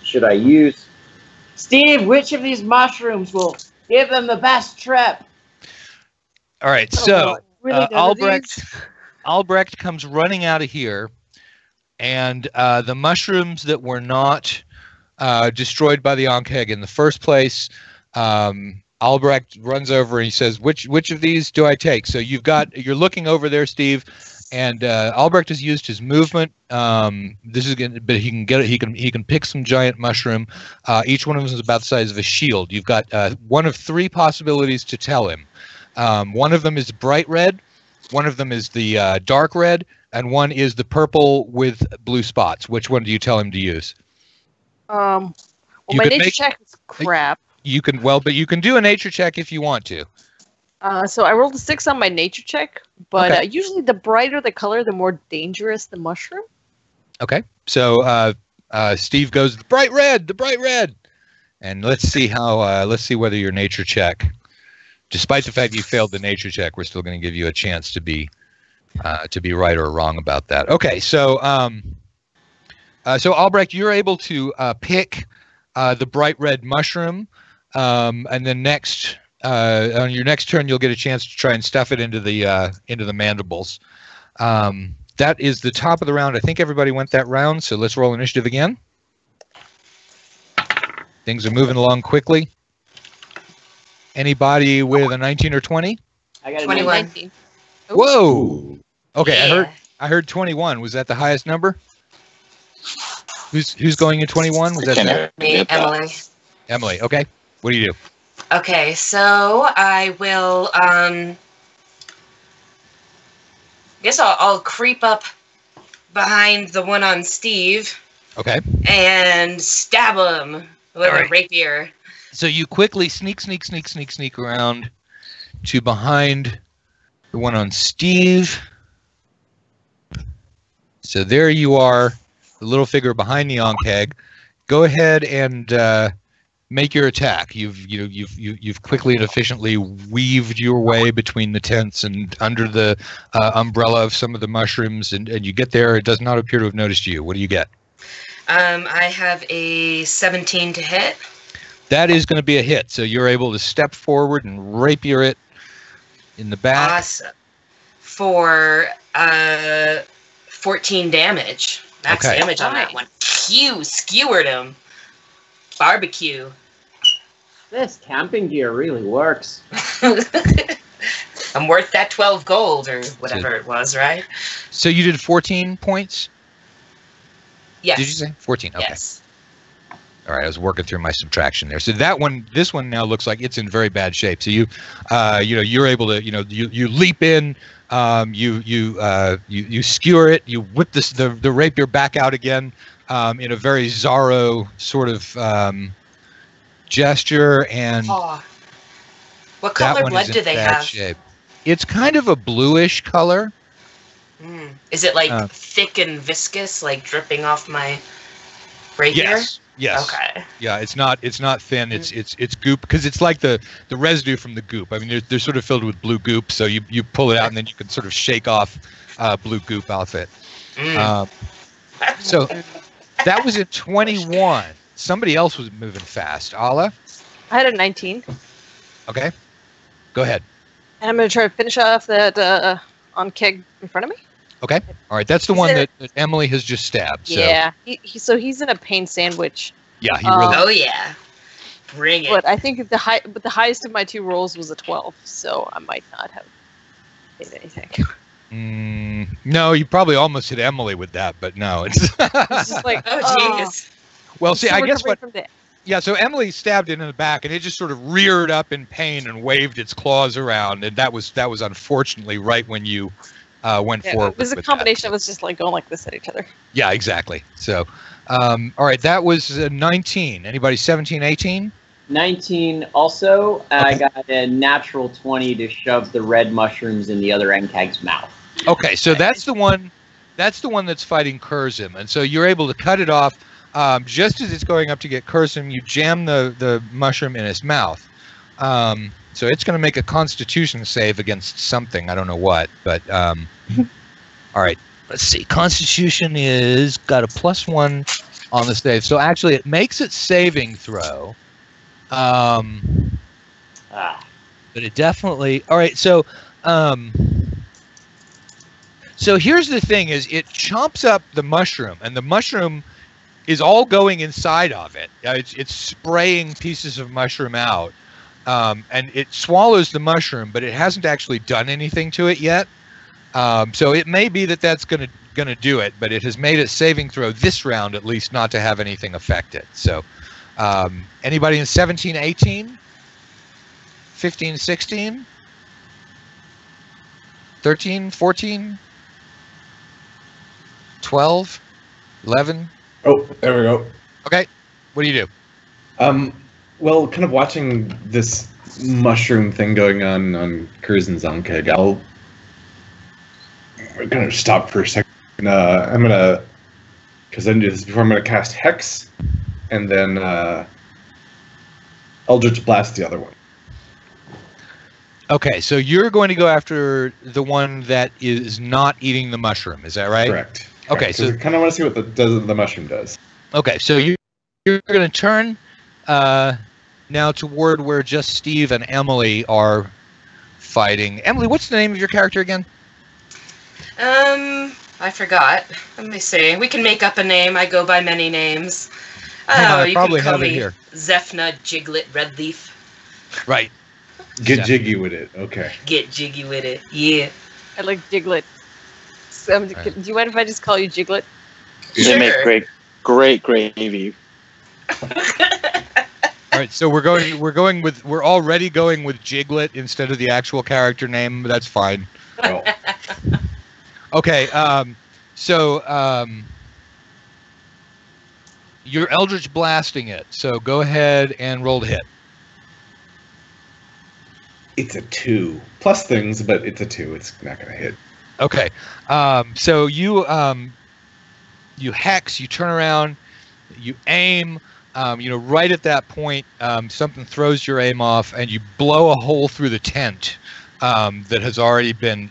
should I use. Steve, which of these mushrooms will give them the best trip? all right. So Really none of Albrecht. these? Albrecht comes running out of here, and the mushrooms that were not destroyed by the Ankheg in the first place, Albrecht runs over and he says, "Which of these do I take?" So you're looking over there, Steve, and Albrecht has used his movement. This is going, but he can get it. He can pick some giant mushroom. Each one of them is about the size of a shield. You've got one of 3 possibilities to tell him. One of them is bright red. One of them is the dark red, and one is the purple with blue spots. Which one do you tell him to use? Well, You my could nature make- check is crap. You can but you can do a nature check if you want to. So I rolled a 6 on my nature check, but Okay. usually the brighter the color, the more dangerous the mushroom. Okay, so Steve goes the bright red, and let's see whether your nature check, despite the fact you failed the nature check, we're still going to give you a chance to be right or wrong about that. Okay, so so Albrecht, you're able to pick the bright red mushroom, and then next on your next turn you'll get a chance to try and stuff it into the mandibles. That is the top of the round. I think everybody went that round, so let's roll initiative again. Things are moving along quickly. Anybody with a 19 or 20? I got a 21. 19. Whoa! Ooh. Okay, Yeah. I heard 21. Was that the highest number? Who's going in 21? Was that Can Zach? I Me, get that? Emily. Emily? Okay. What do you do? Okay, so I will, guess I'll creep up behind the one on Steve Okay. and stab him with All right. a rapier. So you quickly sneak around to behind the one on Steve. So there you are, the little figure behind the Ankeg. Go ahead and make your attack. You've quickly and efficiently weaved your way between the tents and under the umbrella of some of the mushrooms, and you get there. It does not appear to have noticed you. What do you get? I have a 17 to hit. That is going to be a hit. So you're able to step forward and rapier it in the back. Awesome. For 14 damage. Max damage on that one. Phew, skewered him. Barbecue. This camping gear really works. I'm worth that 12 gold or whatever it was, right? So you did 14 points? Yes. Did you say 14? Okay. Yes. All right, I was working through my subtraction there. So this one now looks like it's in very bad shape. So you're able to, you leap in, you skewer it, you whip the rapier back out again, in a very Zorro sort of gesture, and what color blood do they have? Shape. It's kind of a bluish color. Is it like thick and viscous, like dripping off my rapier? Yes. Okay. Yeah, it's not thin. It's goop, because it's like the residue from the goop. I mean, they're sort of filled with blue goop. So you pull it out, and then you can sort of shake off blue goop off it. So that was at 21. Somebody else was moving fast. Ala? I had a 19. Okay. Go ahead. And I'm going to try to finish off that on keg in front of me. Okay. All right. That's the one that Emily has just stabbed. So. Yeah. So he's in a pain sandwich. Yeah, he really. Oh yeah. Bring it. But I think the highest of my two rolls was a 12, so I might not have hit anything. No, you probably almost hit Emily with that, but no, it's. It's just like, oh jeez. Well, see, I guess what. Yeah, so Emily stabbed it in the back, and it just sort of reared up in pain and waved its claws around, and that was unfortunately right when you went forward. It was a combination of us just like going like this at each other. Yeah, exactly. So, all right, that was 19. Anybody 17, 18? 19 also. Okay. I got a natural 20 to shove the red mushrooms in the other Enkag's mouth. Okay, so that's the one that's fighting Kurzim, and so you're able to cut it off. Just as it's going up to get Kurzim, you jam the mushroom in its mouth. So it's going to make a Constitution save against something. I don't know what, but all right. Let's see. Constitution is got a +1 on the save. So actually, it makes its saving throw. But it definitely. All right. So so here's the thing: is it chomps up the mushroom, and the mushroom is all going inside of it. It's spraying pieces of mushroom out. And it swallows the mushroom, but it hasn't actually done anything to it yet. So it may be that that's going to do it, but it has made its saving throw this round at least not to have anything affect it. So anybody in 17, 18, 15, 16, 13, 14, 12, 11? Oh, there we go. Okay. What do you do? Well, kind of watching this mushroom thing going on Kurzin's Ankeg, I'm going to stop for a second. I'm going to, because I do this before, I'm going to cast Hex, and then Eldritch Blast the other one. Okay, so you're going to go after the one that is not eating the mushroom, is that right? Correct. Okay, so I kind of want to see what the mushroom does. Okay, so you're going to turn now toward where just Steve and Emily are fighting. Emily, what's the name of your character again? I forgot. Let me see. We can make up a name. I go by many names. I probably have it here. Zephna Jiglet Redleaf. Right. Get jiggy with it. Okay. Get jiggy with it. Yeah. I like Jiglet. So, do you mind if I just call you Jiglet? They make great gravy. All right, so we're already going with Jiglet instead of the actual character name. That's fine. Oh. Okay, so you're Eldritch blasting it. So go ahead and roll to hit. It's a 2 plus things, but it's a 2. It's not going to hit. Okay. So you hex. You turn around. You aim. Right at that point, something throws your aim off, and you blow a hole through the tent that has already been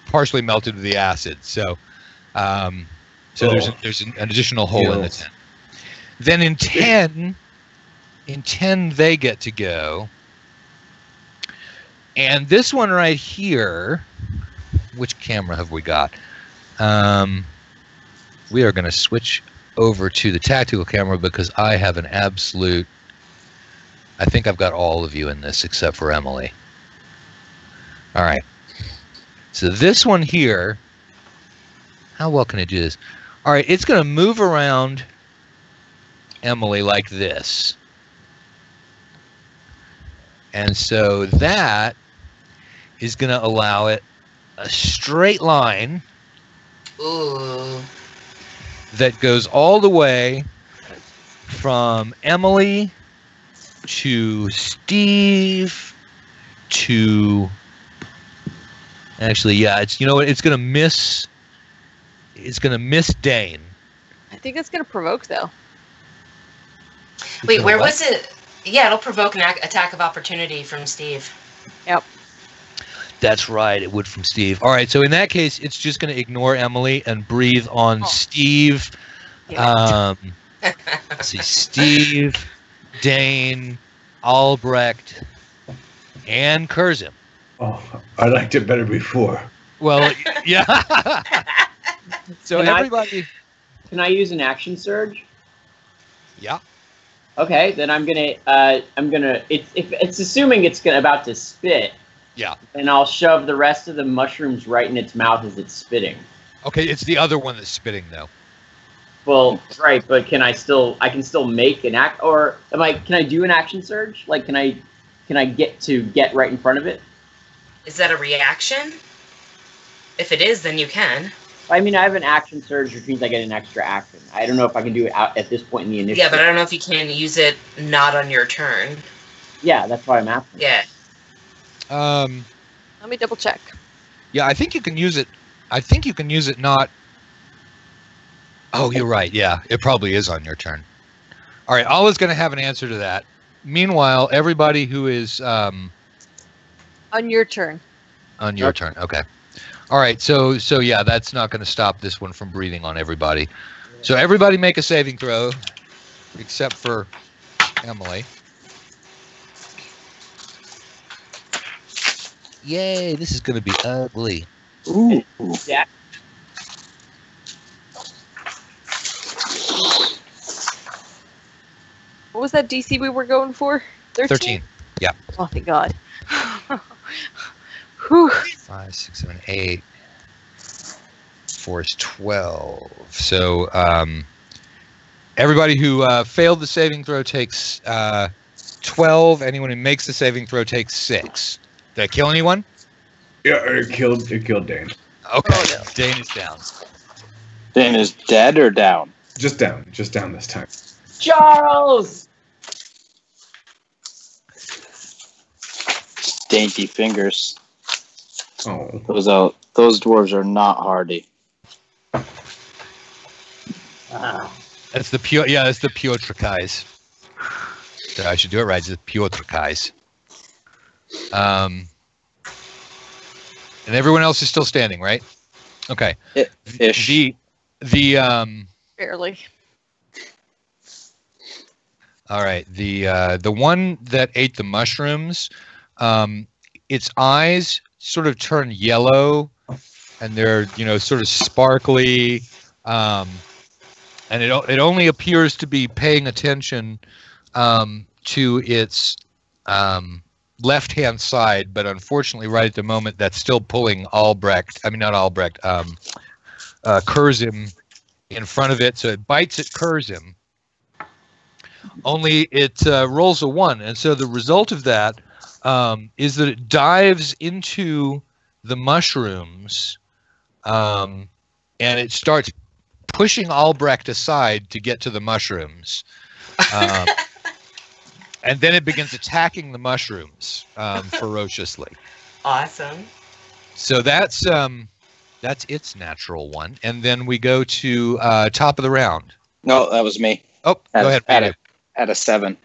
partially melted with the acid. So there's an additional hole in the tent. Then in 10, they get to go. And this one right here, which camera have we got? We are going to switch over to the tactical camera because I have an absolute... I think I've got all of you in this except for Emily. All right. So this one here, how well can I do this? All right, it's going to move around Emily like this. And so that is going to allow it a straight line. Ooh. That goes all the way from Emily to Steve to... Actually, yeah, it's it's going to miss... It's going to miss Dane. I think it's going to provoke, though. Wait, where was it? Yeah, it'll provoke an attack of opportunity from Steve. Yep. That's right, it would from Steve. All right, so in that case, it's just going to ignore Emily and breathe on Steve. Yeah. Let's see, Steve, Dane, Albrecht, and Curzim. Oh, I liked it better before. Well, yeah. So everybody... Can I use an action surge? Yeah. Okay, then I'm gonna. If it's assuming it's about to spit. Yeah. And I'll shove the rest of the mushrooms right in its mouth as it's spitting. Okay, it's the other one that's spitting, though. Well, right, but I can still make an act, or can I do an action surge? Like, can I get right in front of it? Is that a reaction? If it is, then you can. I mean, I have an action surge, which means I get an extra action. I don't know if I can do it at this point in the initiative. Yeah, but I don't know if you can use it not on your turn. Yeah, that's why I'm asking. Yeah. Let me double check. Yeah, I think you can use it. I think you can use it not... Oh, you're right. Yeah, it probably is on your turn. All right, Allah's going to have an answer to that. Meanwhile, everybody who is... On your turn. On your turn, okay. All right, so yeah, that's not going to stop this one from breathing on everybody. So everybody make a saving throw, except for Emily. Yay, this is going to be ugly. Ooh. Yeah. What was that DC we were going for? 13. Yeah. Oh, thank God. Whew. 5, 6, 7, 8. 4 is 12. So everybody who failed the saving throw takes 12. Anyone who makes the saving throw takes 6. Did I kill anyone? Yeah, it killed Dane. Okay, Oh, no. Dane is down. Dane is dead or down? Just down this time. Charles! Dainty fingers. Oh. Those dwarves are not hardy. That's the pure. Yeah, that's the Piotrkais. I should do it right. It's the Piotrkais. And everyone else is still standing, right? Okay. Ish. Barely. All right. The one that ate the mushrooms, its eyes sort of turn yellow, and they're sort of sparkly, and it only appears to be paying attention to its left-hand side, but unfortunately, right at the moment, that's still pulling Albrecht. I mean, not Albrecht. Curzim in front of it, so it bites at Curzim. Only it rolls a 1, and so the result of that is that it dives into the mushrooms, and it starts pushing Albrecht aside to get to the mushrooms. and then it begins attacking the mushrooms ferociously. Awesome. So that's its natural one, and then we go to top of the round. No, that was me. Oh, go ahead. At a 7.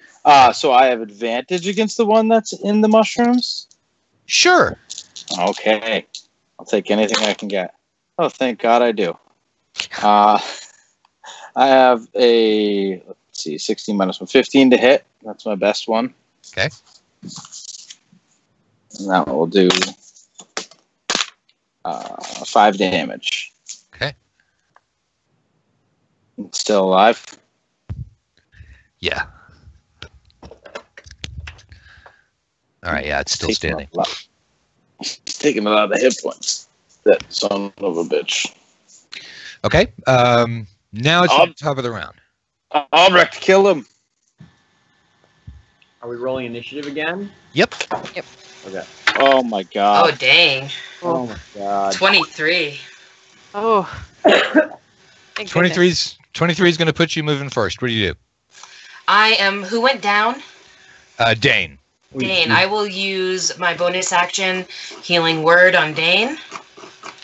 So I have advantage against the one that's in the mushrooms? Sure. Okay. I'll take anything I can get. Oh, thank God I do. I have a, 16 minus 1, 15 to hit. That's my best one. Okay. And that will do 5 damage. Okay. It's still alive. Yeah. All right. Yeah, it's still standing. Taking a lot of the hit points. That son of a bitch. Okay. Now it's on top of the round. Albrecht, kill him. Are we rolling initiative again? Yep. Okay. Oh my Oh, God. dang. Oh my god. 23. Oh. Thank 23 is going to put you moving first. What do you do? Who went down? Dane. Dane. I will use my bonus action healing word on Dane.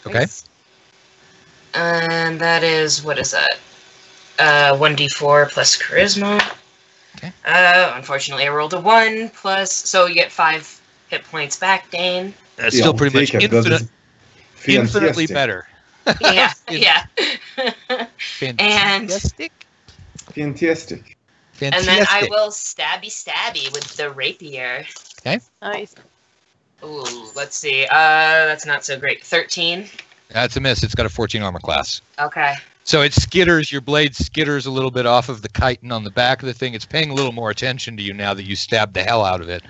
Okay. And that is, what is that? 1d4 plus charisma. Okay. Unfortunately, I rolled a 1 plus, so you get 5 hit points back, Dane. That's still pretty much infinitely better. Yeah, yeah. And Fantastic. Fantastic. then I will stabby with the rapier. Nice. Ooh, let's see. That's not so great. 13. That's a miss. It's got a 14 armor class. Okay. So it skitters, your blade skitters a little bit off of the chitin on the back of the thing. It's paying a little more attention to you now that you stabbed the hell out of it,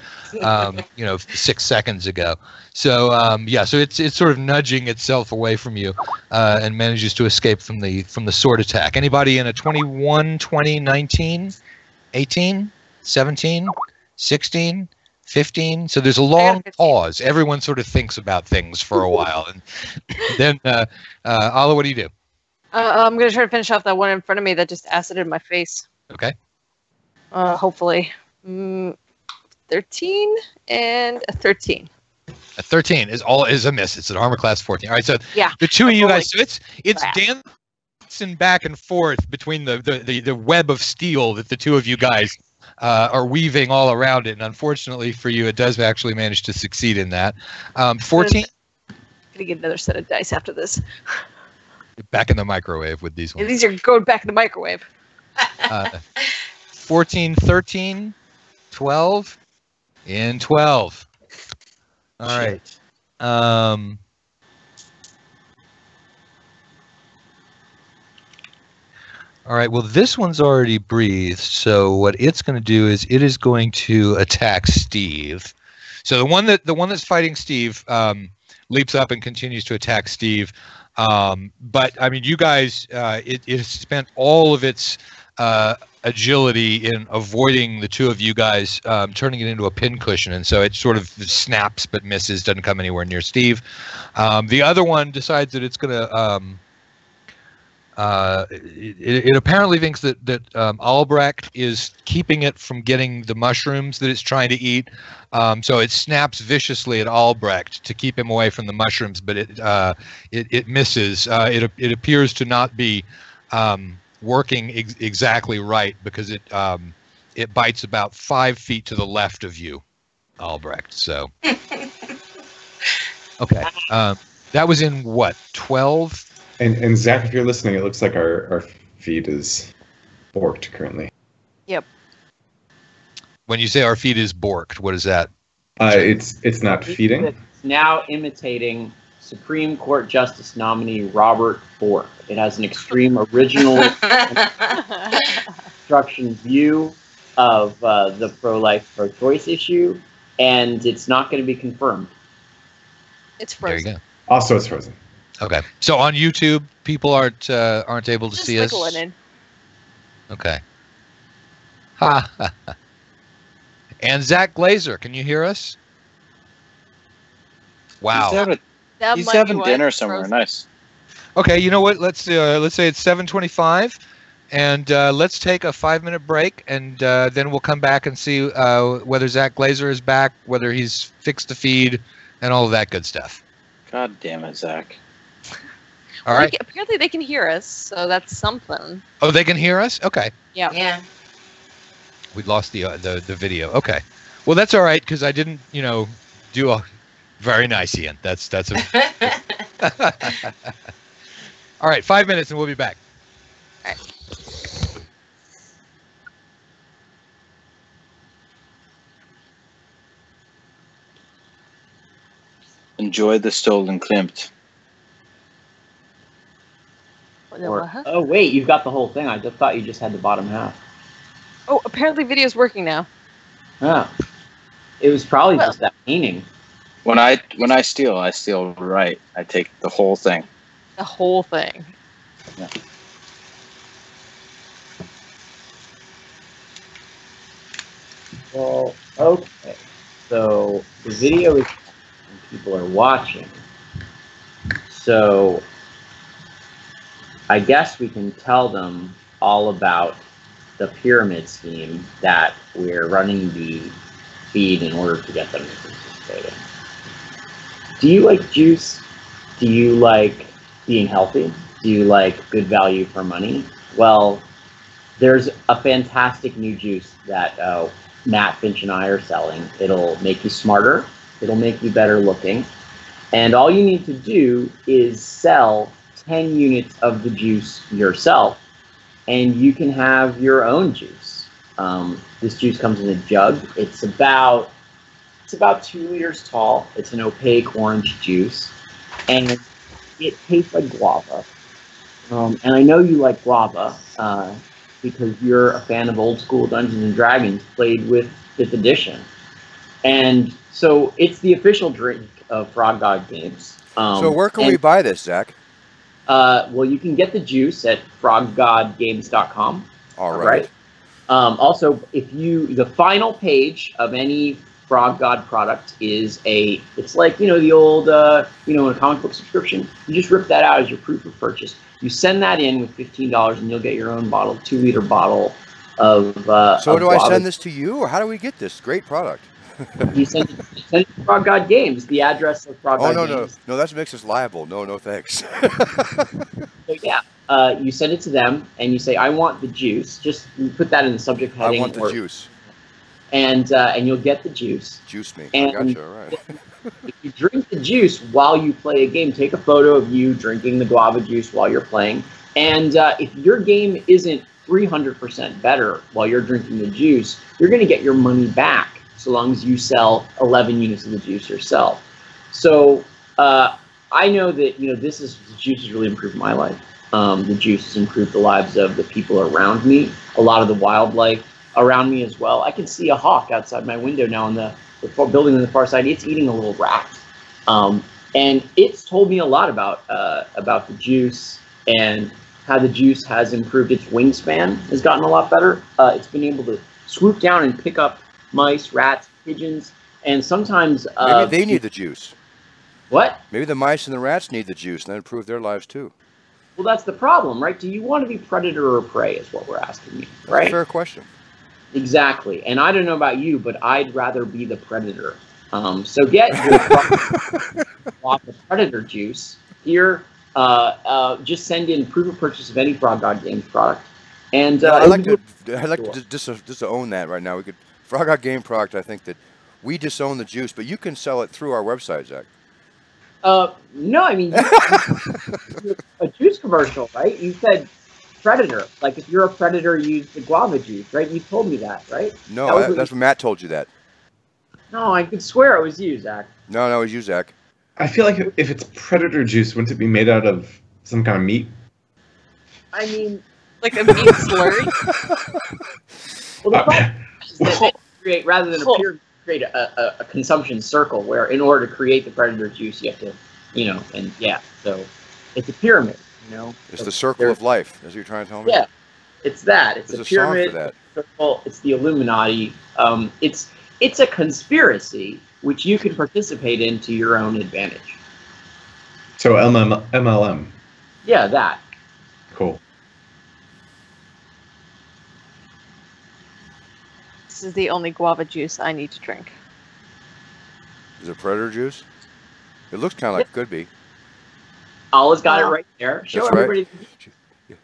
6 seconds ago. So, so it's sort of nudging itself away from you and manages to escape from the sword attack. Anybody in a 21, 20, 19, 18, 17, 16, 15? So there's a long pause. Everyone sort of thinks about things for a while. And then, Ala, what do you do? I'm going to try to finish off that one in front of me that just acided my face. Okay. Hopefully. 13 and a 13. A 13 is a miss. It's an armor class 14. All right, so Yeah. the two of you guys, so it's crap. dancing back and forth between the web of steel that the two of you guys are weaving all around it. And unfortunately for you, it does actually manage to succeed in that. 14. I'm going to get another set of dice after this. Back in the microwave with these Yeah, ones. these are going back in the microwave. 14, 13, 12, and 12. All right. All right. Well, this one's already breathed. So what it's going to do is it is going to attack Steve. So the one that's fighting Steve leaps up and continues to attack Steve. But I mean, you guys, it has spent all of its agility in avoiding the two of you guys, turning it into a pincushion, and so it sort of snaps but misses, doesn't come anywhere near Steve. The other one decides that it's going to. It apparently thinks that Albrecht is keeping it from getting the mushrooms that it's trying to eat. So it snaps viciously at Albrecht to keep him away from the mushrooms, but it misses. It appears to not be working exactly right because it bites about 5 feet to the left of you, Albrecht. So okay, that was in what, 12? And Zach, if you're listening, it looks like our feed is borked currently. Yep. When you say our feed is borked, what is that? It's not feeding. It's now imitating Supreme Court Justice nominee Robert Bork. It has an extreme original construction view of the pro-life, pro-choice issue, and it's not going to be confirmed. It's frozen. There you go. Also, it's frozen. Okay, so on YouTube, people aren't able to Just see us. squiggling in. Okay. Ha. And Zach Glazer, can you hear us? Wow. He's might be having why dinner it's somewhere. frozen. Nice. Okay, you know what? Let's say it's 7:25. And let's take a 5-minute break, and then we'll come back and see whether Zach Glazer is back, whether he's fixed the feed, and all of that good stuff. God damn it, Zach. All right. Apparently they can hear us, so that's something. Oh, they can hear us? Okay. Yeah. Yeah. We lost the video. Okay. Well, that's all right, because I didn't, do a very nice, Ian. That's a... All right, 5 minutes, and we'll be back. All right. Enjoy the stolen Klimt. Oh wait, you've got the whole thing. I just thought you just had the bottom half. Oh, apparently video's working now. Yeah. It was probably just that painting. When I steal, I steal right. I take the whole thing. The whole thing. Yeah. Well, okay. So the video is and people are watching. So I guess we can tell them all about the pyramid scheme that we're running the feed in order to get them to participate in. Do you like juice? Do you like being healthy? Do you like good value for money? Well, there's a fantastic new juice that Matt Finch and I are selling. It'll make you smarter. It'll make you better looking. And all you need to do is sell 10 units of the juice yourself, and you can have your own juice. This juice comes in a jug. It's about 2 liters tall. It's an opaque orange juice, and it tastes like guava. And I know you like guava because you're a fan of old school Dungeons and Dragons played with 5th edition. And so it's the official drink of Frog God Games. So where can we buy this, Zach? Well, you can get the juice at froggodgames.com. All right. Also, the final page of any Frog God product is it's like, the old, a comic book subscription. You just rip that out as your proof of purchase. You send that in with $15 and you'll get your own bottle, 2-liter bottle of So of do I guava. send this to you, or how do we get this great product? You send it to Frog God Games, the address of Frog God Games. No, that makes us liable. No, thanks. So yeah, you send it to them and you say, I want the juice. Just put that in the subject heading. I want the juice. And you'll get the juice. Juice me. And I gotcha, all right. if you drink the juice while you play a game, take a photo of you drinking the guava juice while you're playing. And if your game isn't 300% better while you're drinking the juice, you're going to get your money back so long as you sell 11 units of the juice yourself. So I know that the juice has really improved my life. The juice has improved the lives of the people around me, a lot of the wildlife around me as well. I can see a hawk outside my window now on the building on the far side. It's eating a little rat, and it's told me a lot about the juice and how the juice has improved its wingspan, has gotten a lot better. It's been able to swoop down and pick up mice, rats, pigeons, and sometimes maybe they need the juice. What? Maybe the mice and the rats need the juice, and that improve their lives too. Well, that's the problem, right? Do you want to be predator or prey is what we're asking you, right? That's a fair question. Exactly. And I don't know about you, but I'd rather be the predator. So get your predator juice here. Just send in proof of purchase of any Frog God Games product. And I'd like to just own that right now. We could Frog God Game product. I think that we disown the juice, but you can sell it through our website, Zach. No, I mean, a juice commercial, right? You said predator. Like, if you're a predator, use the guava juice, right? You told me that, right? No, that's what Matt told you that. No, I could swear it was you, Zach. No, it was you, Zach. I feel like if it's predator juice, wouldn't it be made out of some kind of meat? I mean, like a meat slurry? Well, the problem is that they create, rather than a pyramid, create a consumption circle where in order to create the predator juice, you have to, and yeah, so it's a pyramid, It's so the circle of life. That's what you're trying to tell me? Yeah, it's that. It's There's a a song pyramid. for that. Circle. It's the Illuminati. It's a conspiracy which you can participate in to your own advantage. So MLM. Yeah, that. Cool. This is the only guava juice I need to drink. Is it Predator juice? It looks kind of like it could be. Olive's got it right there. Show That's everybody. Right.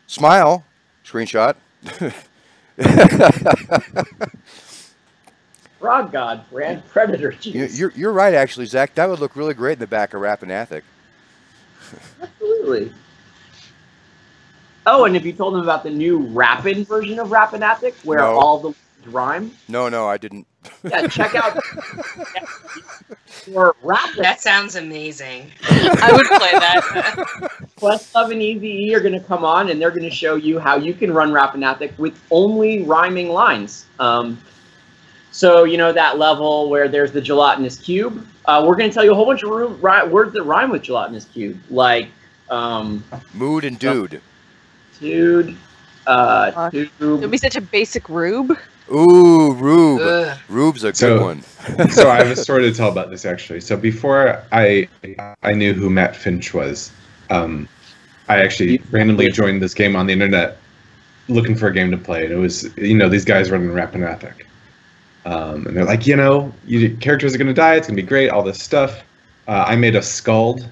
Smile. Screenshot. Frog God brand Predator juice. You're right, actually, Zach. That would look really great in the back of Rappahatnock. Absolutely. Oh, and if you told them about the new Rappin version of Rappahatnock, where all the words rhyme? No, I didn't. Yeah, check out for Rappin. That sounds amazing. I would play that. Questlove and Easy are going to come on, and they're going to show you how you can run Rappahatnock with only rhyming lines. So, you know, that level where there's the gelatinous cube. We're going to tell you a whole bunch of words that rhyme with gelatinous cube, like mood and dude. Dude. It'll be such a basic rube. Ooh, Rube. Ugh. Rube's a good one. So I have a story to tell about this, actually. So before I knew who Matt Finch was, I actually randomly joined this game on the internet looking for a game to play. And it was, you know, these guys running Rappahatnock. And they're like, you know, characters are going to die. It's going to be great, all this stuff. I made a Skald.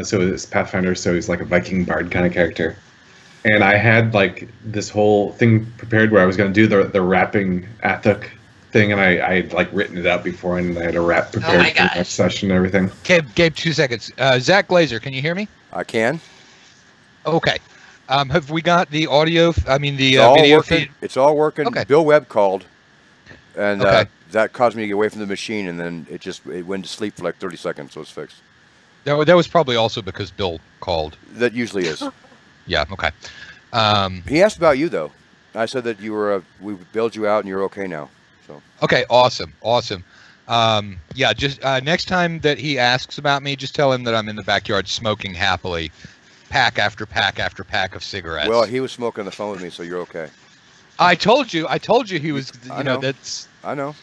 So it's Pathfinder, so he's like a Viking bard kind of character. And I had like this whole thing prepared where I was going to do the rapping Athuk thing, and I had like written it out before, and I had a rap prepared for the next session and everything. Gabe, 2 seconds. Zach Glazer, can you hear me? I can. Okay. Have we got the audio? I mean, the all video working. feed? It's all working. Okay. Bill Webb called, and Okay. that caused me to get away from the machine, and then it went to sleep for like 30 seconds, so it's fixed. That was probably also because Bill called. That usually is. Yeah. Okay. He asked about you though. I said that you were we bailed you out and you're okay now. So. Okay. Awesome. Yeah. Just next time that he asks about me, just tell him that I'm in the backyard smoking happily, pack after pack after pack of cigarettes. Well, he was smoking on the phone with me, so you're okay. I told you he was. You know that's. I know.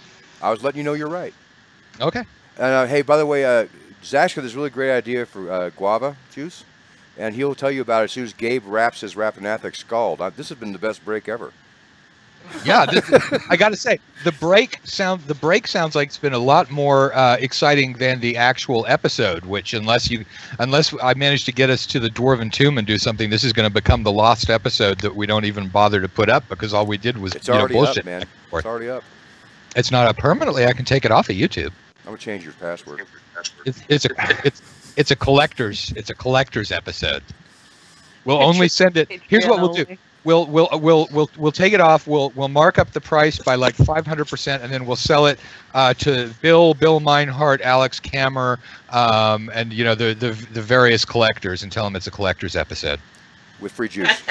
I was letting you know you're right. Okay. And hey, by the way, Zach's got this really great idea for guava juice, and he'll tell you about it as soon as Gabe raps his Rappahatnock Skald. This has been the best break ever. Yeah, I got to say, the break sounds like it's been a lot more exciting than the actual episode. Which, unless I manage to get us to the Dwarven Tomb and do something, this is going to become the lost episode that we don't even bother to put up because all we did was bullshit. Up, man. It's already up. It's not up permanently. I can take it off of YouTube. I'm gonna change your password. It's a collector's episode. We'll only send it. Here's what we'll do. We'll take it off. We'll mark up the price by like 500%, and then we'll sell it to Bill Meinhardt, Alex Kammer, and you know the various collectors, and tell them it's a collector's episode with free juice.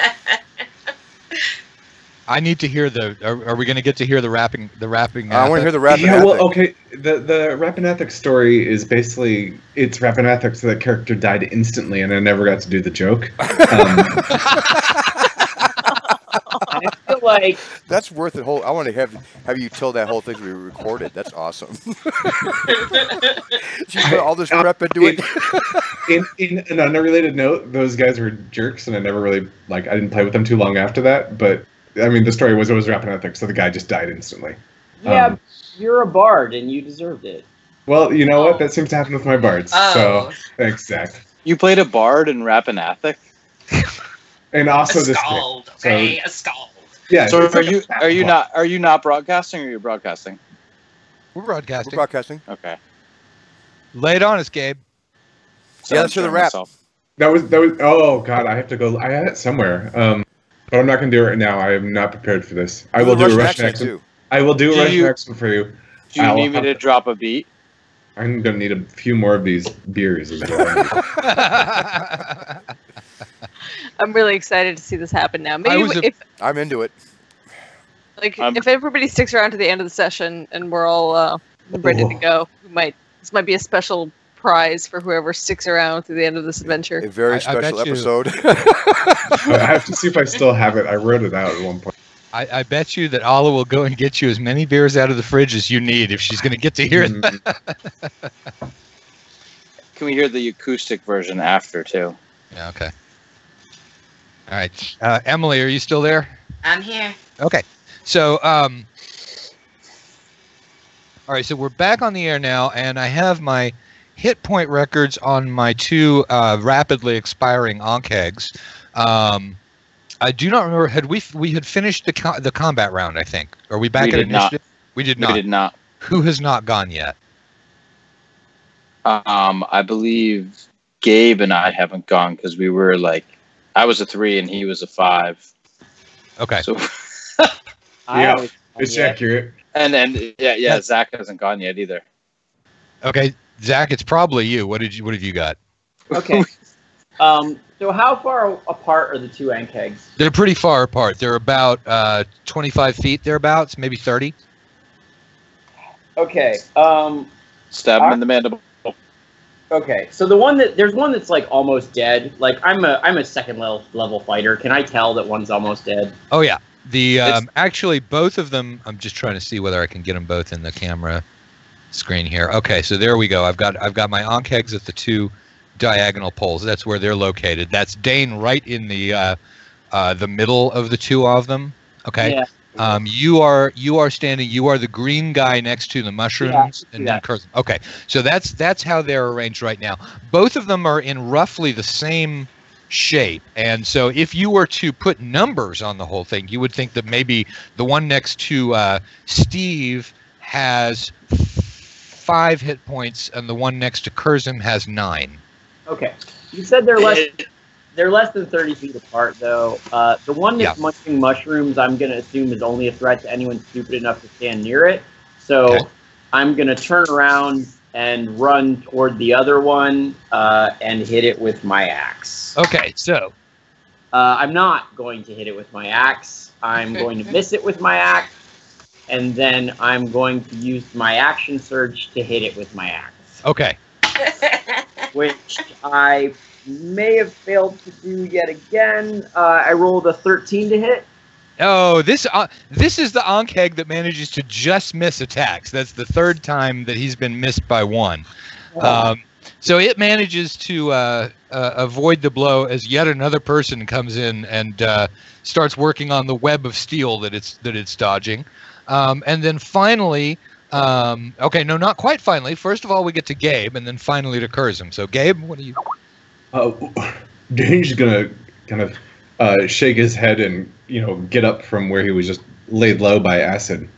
I need to hear Are we going to get to hear the rapping? I want to hear the rapping. Yeah, well, okay. The Rappahatnock story is basically it's Rappahatnock, so that character died instantly, and I never got to do the joke. I feel like that's worth the whole. I want to have you tell that whole thing to be recorded. That's awesome. You put all this prep into it. In an unrelated note, those guys were jerks, and I never really I didn't play with them too long after that, but. I mean, the story was it was Rappahatnock, so the guy just died instantly. Yeah, you're a bard, and you deserved it. Well, you know what? That seems to happen with my bards. So, thanks, Zach. You played a bard in Rappahatnock? And also this Skald, okay, a Skald. Yeah. So are you not broadcasting, or are you broadcasting? We're broadcasting. We're broadcasting. Okay. Lay it on us, Gabe. So yeah, let's hear the rap. That was. Oh God, I have to go. I had it somewhere. But I'm not going to do it right now. I am not prepared for this. I will do a Russian accent too. I will do a Russian accent for you. Do you need me to drop a beat? I'm going to need a few more of these beers as well. I'm really excited to see this happen now. Maybe I'm into it. If everybody sticks around to the end of the session and we're all ready to go, this might be a special prize for whoever sticks around through the end of this adventure. A very special episode. I have to see if I still have it. I wrote it out at one point. I bet you that Ala will go and get you as many beers out of the fridge as you need if she's going to get to hear that. Can we hear the acoustic version after, too? Yeah, okay. All right. Emily, are you still there? I'm here. Okay. So All right, so we're back on the air now, and I have my hit point records on my two rapidly expiring Ankh-eggs. I do not remember. We had finished the combat round? I think. Are we back We at did initiative? not. We did We not. did not. Who has not gone yet? I believe Gabe and I haven't gone because we were like, I was a 3 and he was a 5. Okay. So, Yeah, it's accurate. and yeah, Zach hasn't gone yet either. Okay, Zach, it's probably you. What have you got? Okay. So how far apart are the two ant kegs? They're pretty far apart. They're about 25 feet thereabouts, maybe 30. Okay. Stab him in the mandible. Okay. So there's one that's like almost dead. Like I'm a second level fighter. Can I tell that one's almost dead? Oh yeah. The actually both of them. I'm just trying to see whether I can get them both in the camera screen here. Okay, so there we go. I've got my Ankh-eggs at the two diagonal poles. That's where they're located. That's Dane right in the middle of the two of them. Okay. Yeah. You are standing. You are the green guy next to the mushrooms, and then Curzon. Okay, so that's how they're arranged right now. Both of them are in roughly the same shape, and so if you were to put numbers on the whole thing, you would think that maybe the one next to Steve has 5 hit points, and the one next to Curzon has 9. Okay. You said they're less than 30 feet apart, though. The one that's munching mushrooms, I'm going to assume, is only a threat to anyone stupid enough to stand near it. So I'm going to turn around and run toward the other one and hit it with my axe. Okay, so I'm not going to hit it with my axe. I'm going to miss it with my axe, and then I'm going to use my action surge to hit it with my axe. Okay. Which I may have failed to do yet again. I rolled a 13 to hit. Oh, this is the Ankh-egg that manages to just miss attacks. That's the third time that he's been missed by one. So it manages to avoid the blow as yet another person comes in and starts working on the web of steel that it's dodging. And then finally, okay, no, not quite finally. First of all, we get to Gabe, and then finally to Curzon. So Gabe, what do you? Dane's gonna kind of shake his head and get up from where he was just laid low by acid.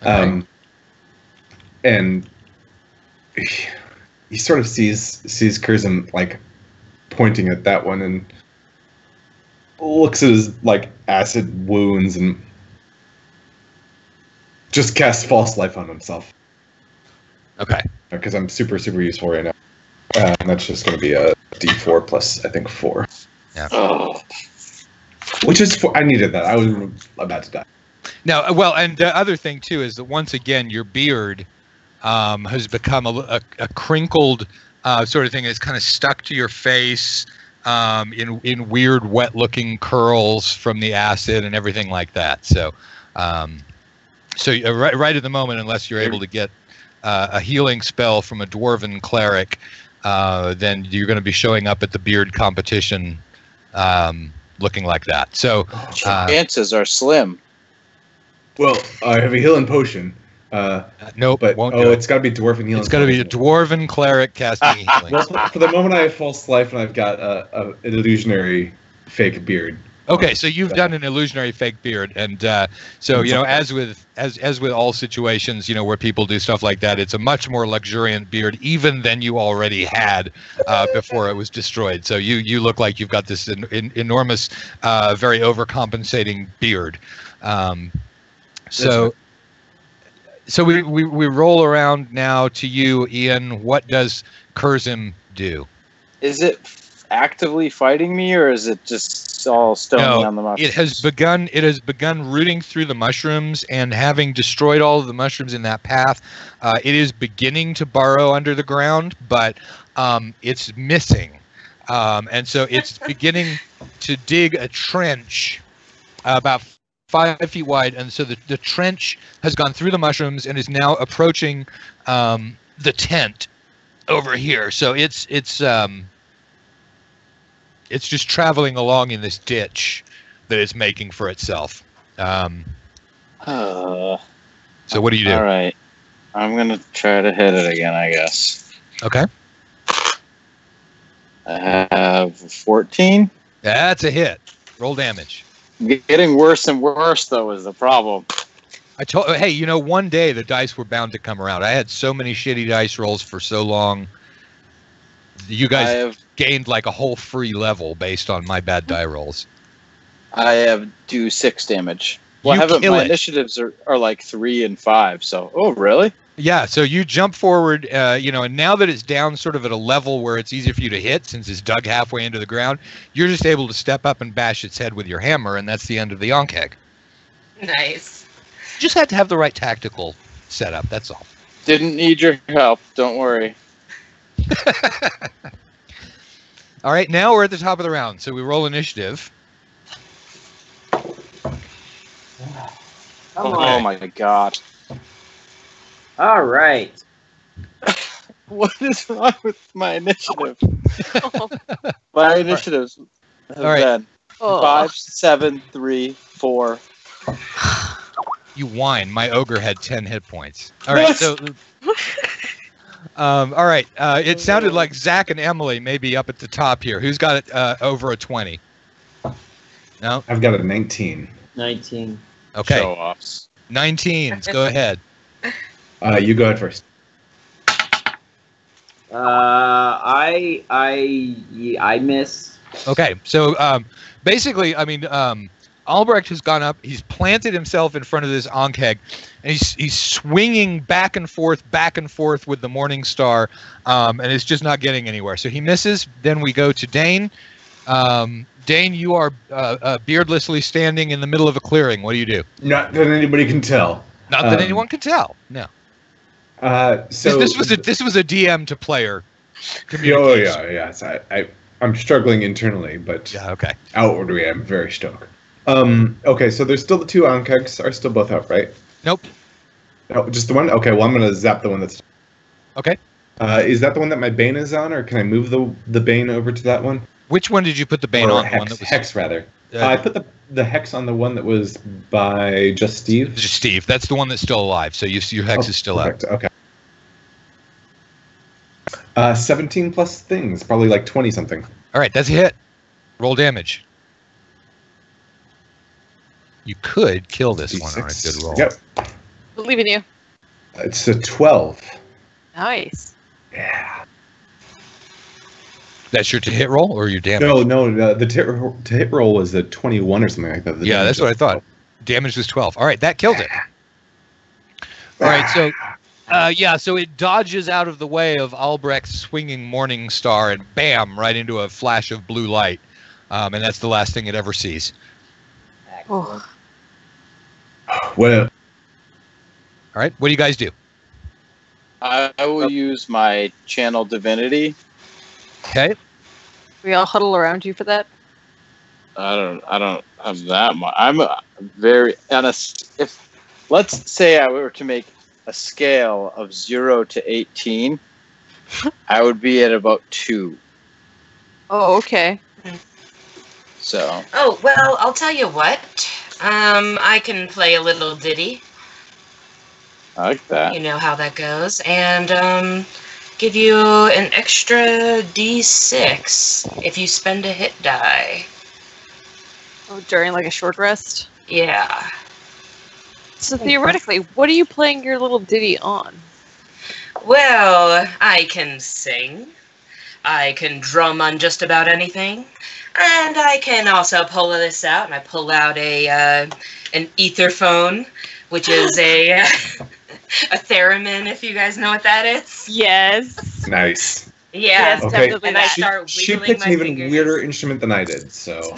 Okay. And he sort of sees Curzon like pointing at that one and looks at his like acid wounds and just casts false life on himself. Okay. Because I'm super useful right now. And that's just going to be a D4 plus, I think, 4. Yeah. Oh. Which is, I needed that. I was about to die. Now, well, and the other thing, too, is that once again, your beard has become a crinkled sort of thing. It's kind of stuck to your face in weird, wet-looking curls from the acid and everything like that. So, right at the moment, unless you're able to get a healing spell from a dwarven cleric, then you're going to be showing up at the beard competition looking like that. So chances are slim. Well, I have a healing potion. Nope, but won't do it. It's got to be dwarven healing. It's got to be a dwarven cleric casting healing. Well, for the moment, I have false life, and I've got an illusionary fake beard. Okay, so you've done an illusionary fake beard, and so as with all situations, where people do stuff like that, it's a much more luxuriant beard even than you already had before it was destroyed. So you look like you've got this enormous, very overcompensating beard. So we roll around now to you, Ian. What does Curzon do? Is it actively fighting me, or is it just all stony on the mushrooms? It has begun rooting through the mushrooms, and having destroyed all of the mushrooms in that path, it is beginning to burrow under the ground, but it's missing, and so it's beginning to dig a trench about 5 feet wide, and so the trench has gone through the mushrooms and is now approaching the tent over here. So it's just traveling along in this ditch that it's making for itself. So what do you do? All right. I'm gonna try to hit it again, I guess. Okay. I have 14. That's a hit. Roll damage. Getting worse and worse, though, is the problem. I told. Hey, you know, one day the dice were bound to come around. I had so many shitty dice rolls for so long. You guys gained like a whole free level based on my bad die rolls. I have do 6 damage. Well, my initiatives are like 3 and 5. So, oh, really? Yeah. So you jump forward, you know, and now that it's down sort of at a level where it's easier for you to hit, since it's dug halfway into the ground, you're just able to step up and bash its head with your hammer, and that's the end of the Onkeg. Nice. Just had to have the right tactical setup. That's all. Didn't need your help. Don't worry. All right. Now we're at the top of the round, so we roll initiative. Oh my god. All right. What is wrong with my initiative? My initiatives have been 5, 7, 3, 4. You whine. My ogre had 10 hit points. All right. So, all right. It sounded like Zach and Emily may be up at the top here. Who's got it over a 20? No? I've got a 19. 19. Okay. Show offs. 19s. Go ahead. You go ahead first. I miss. Okay. So basically, I mean, Albrecht has gone up. He's planted himself in front of this Onkeg, and he's swinging back and forth with the Morning Star, and it's just not getting anywhere. So he misses. Then we go to Dane. Dane, you are beardlessly standing in the middle of a clearing. What do you do? Not that anybody can tell. Not that anyone can tell. No. So this was a DM to player. Oh yeah. I'm struggling internally, but yeah, okay. Outwardly, I'm very stoked. Okay, so there's still the 2 Onkegs are still both out, right? Nope. Oh, just the one? Okay, well I'm gonna zap the one that's. Okay. Is that the one that my Bane is on, or can I move the Bane over to that one? Which one did you put the Bane on? Hex, the one that was Hex rather. I put the Hex on the one that was by just Steve. Just Steve. That's the one that's still alive. So your Hex is still perfect. out. Okay. 17 plus things, probably like 20 something. All right, that's a hit. Roll damage. You could kill this D6. one on a good roll. Yep. Believe in you. It's a 12. Nice. Yeah. That's your to hit roll or your damage? No. The to hit roll was a 21 or something like that. Yeah, that's what I thought. Damage was 12. All right, that killed it. All right, so so it dodges out of the way of Albrecht's swinging Morning Star and bam, right into a flash of blue light. And that's the last thing it ever sees. Oh. Well. All right, what do you guys do? I will use my channel divinity. Okay. We all huddle around you for that? I don't have that much. I'm very honest. If let's say I were to make a scale of 0 to 18, I would be at about 2. Oh, okay. So. Oh well, I'll tell you what. I can play a little ditty. I like that. You know how that goes, and give you an extra D6 if you spend a hit die. Oh, during like a short rest? Yeah. So theoretically, what are you playing your little ditty on? Well, I can sing. I can drum on just about anything. And I can also pull this out, and I pull out an etherphone, which is a theremin, if you guys know what that is. Yes. Nice. Yeah. Yes, Okay. And I start She wiggling picked my an even fingers. weirder instrument than I did, so.